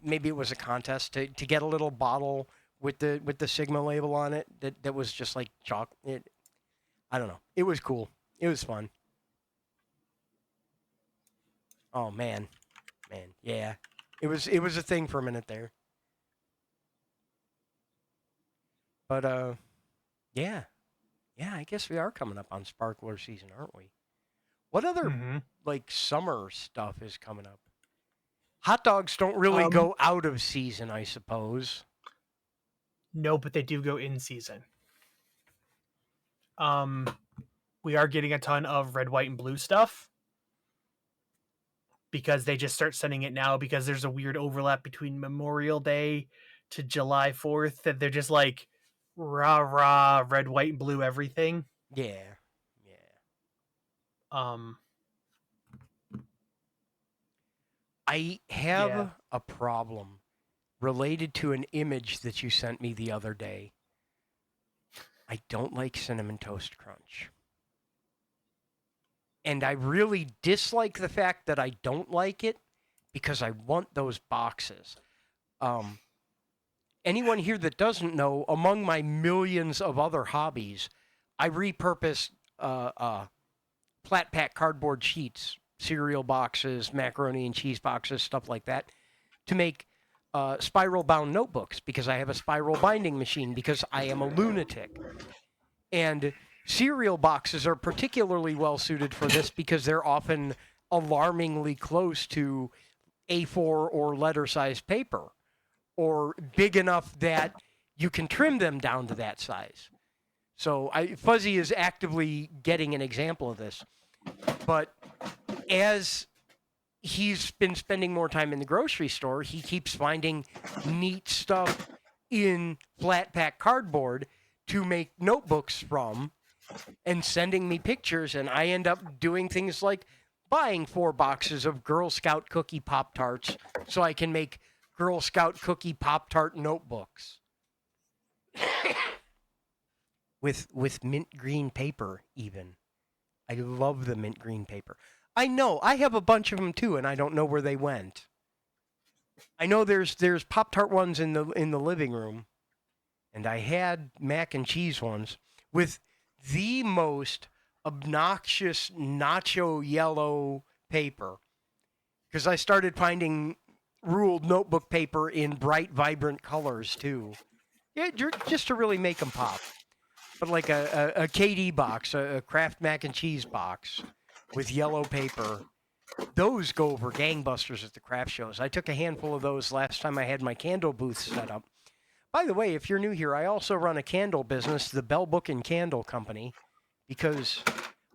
maybe it was a contest to get a little bottle with the Sigma label on it that was just like chocolate. I don't know. It was cool. It was fun. Oh man, yeah. It was a thing for a minute there. But yeah, yeah. I guess we are coming up on sparkler season, aren't we? What other Mm-hmm. like summer stuff is coming up? Hot dogs don't really go out of season, I suppose. No, but they do go in season. We are getting a ton of red, white, and blue stuff because they just start sending it now because there's a weird overlap between Memorial Day to July 4th that they're just like rah rah red, white, and blue everything. Yeah, yeah. I have a problem related to an image that you sent me the other day. I don't like Cinnamon Toast Crunch. And I really dislike the fact that I don't like it because I want those boxes. Anyone here that doesn't know, among my millions of other hobbies, I repurpose flat pack cardboard sheets, cereal boxes, macaroni and cheese boxes, stuff like that, to make spiral bound notebooks because I have a spiral binding machine because I am a lunatic. And cereal boxes are particularly well suited for this because they're often alarmingly close to A4 or letter size paper, or big enough that you can trim them down to that size. So Fuzzy is actively getting an example of this. But as he's been spending more time in the grocery store, he keeps finding neat stuff in flat pack cardboard to make notebooks from and sending me pictures. And I end up doing things like buying 4 boxes of Girl Scout cookie Pop-Tarts so I can make Girl Scout cookie Pop-Tart notebooks. with mint green paper, even. I love the mint green paper. I know, I have a bunch of them too, and I don't know where they went. I know there's Pop-Tart ones in the living room, and I had mac and cheese ones with the most obnoxious nacho yellow paper, because I started finding ruled notebook paper in bright, vibrant colors too. Yeah, just to really make them pop. But like a KD box, a Kraft mac and cheese box with yellow paper, those go over gangbusters at the craft shows. I took a handful of those last time I had my candle booth set up. By the way, if you're new here, I also run a candle business, the Bell Book and Candle Company, because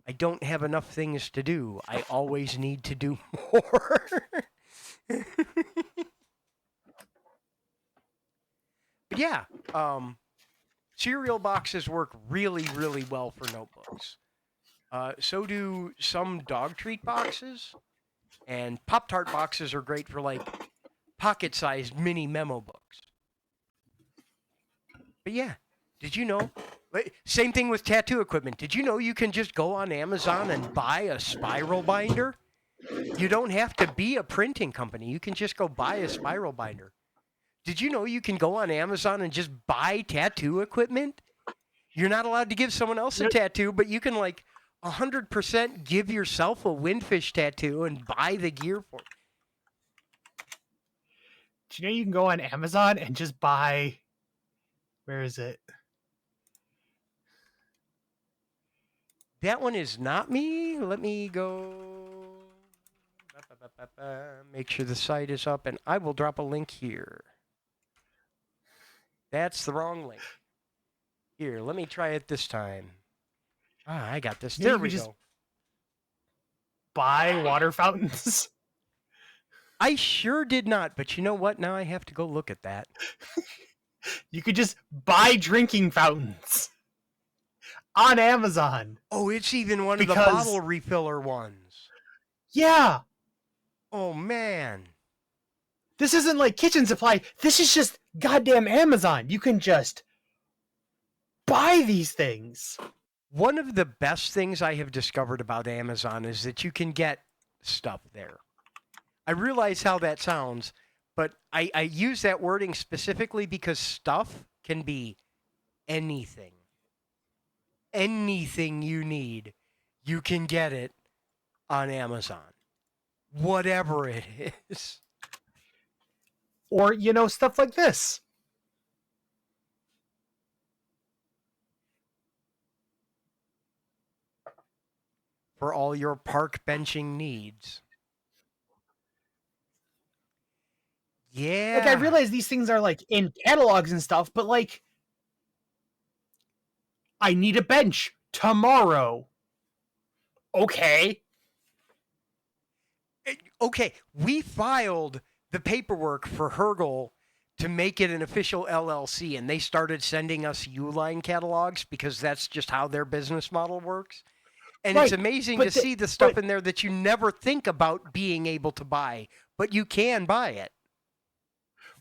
I don't have enough things to do. I always need to do more. But yeah, cereal boxes work really, really well for notebooks. So do some dog treat boxes, and Pop-Tart boxes are great for like pocket-sized mini memo books. But yeah, did you know? Same thing with tattoo equipment. Did you know you can just go on Amazon and buy a spiral binder? You don't have to be a printing company. You can just go buy a spiral binder. Did you know you can go on Amazon and just buy tattoo equipment? You're not allowed to give someone else a tattoo, but you can like 100% give yourself a windfish tattoo and buy the gear for it. Do you know you can go on Amazon and just buy... Where is it? That one is not me. Let me go. Make sure the site is up, and I will drop a link here. That's the wrong link. Here, let me try it this time. I got this. There we go. Buy water fountains. I sure did not, but you know what? Now I have to go look at that. You could just buy drinking fountains on Amazon. Oh, it's even one of the bottle refiller ones. Yeah. Oh, man. This isn't like kitchen supply. This is just goddamn Amazon. You can just buy these things. One of the best things I have discovered about Amazon is that you can get stuff there. I realize how that sounds, but I use that wording specifically because stuff can be anything. Anything you need, you can get it on Amazon. Whatever it is. Or, stuff like this. For all your park benching needs. Yeah. Like, I realize these things are, like, in catalogs and stuff, but, like, I need a bench tomorrow. Okay. Okay, we filed the paperwork for Hergel to make it an official LLC, and they started sending us Uline catalogs because that's just how their business model works. And Right, it's amazing but to the- see the stuff but- in there that you never think about being able to buy, but you can buy it.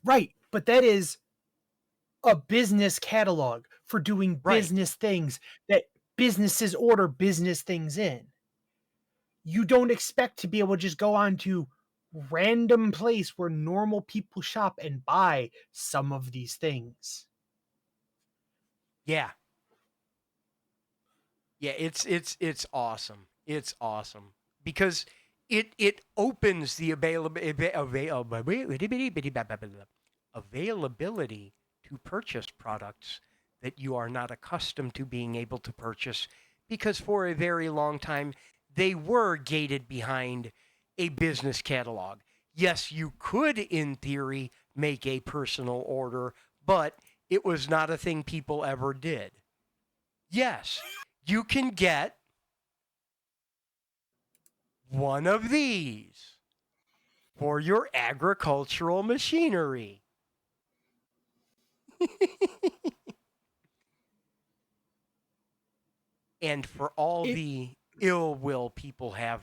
Right, but that is a business catalog for doing Right. business things that businesses order business things in. You don't expect to be able to just go on to random place where normal people shop and buy some of these things. Yeah. Yeah, it's awesome. It's awesome because it opens the availability to purchase products that you are not accustomed to being able to purchase, because for a very long time they were gated behind a business catalog. Yes, you could in theory make a personal order, but it was not a thing people ever did. Yes, you can get one of these for your agricultural machinery. And for all It the ill will people have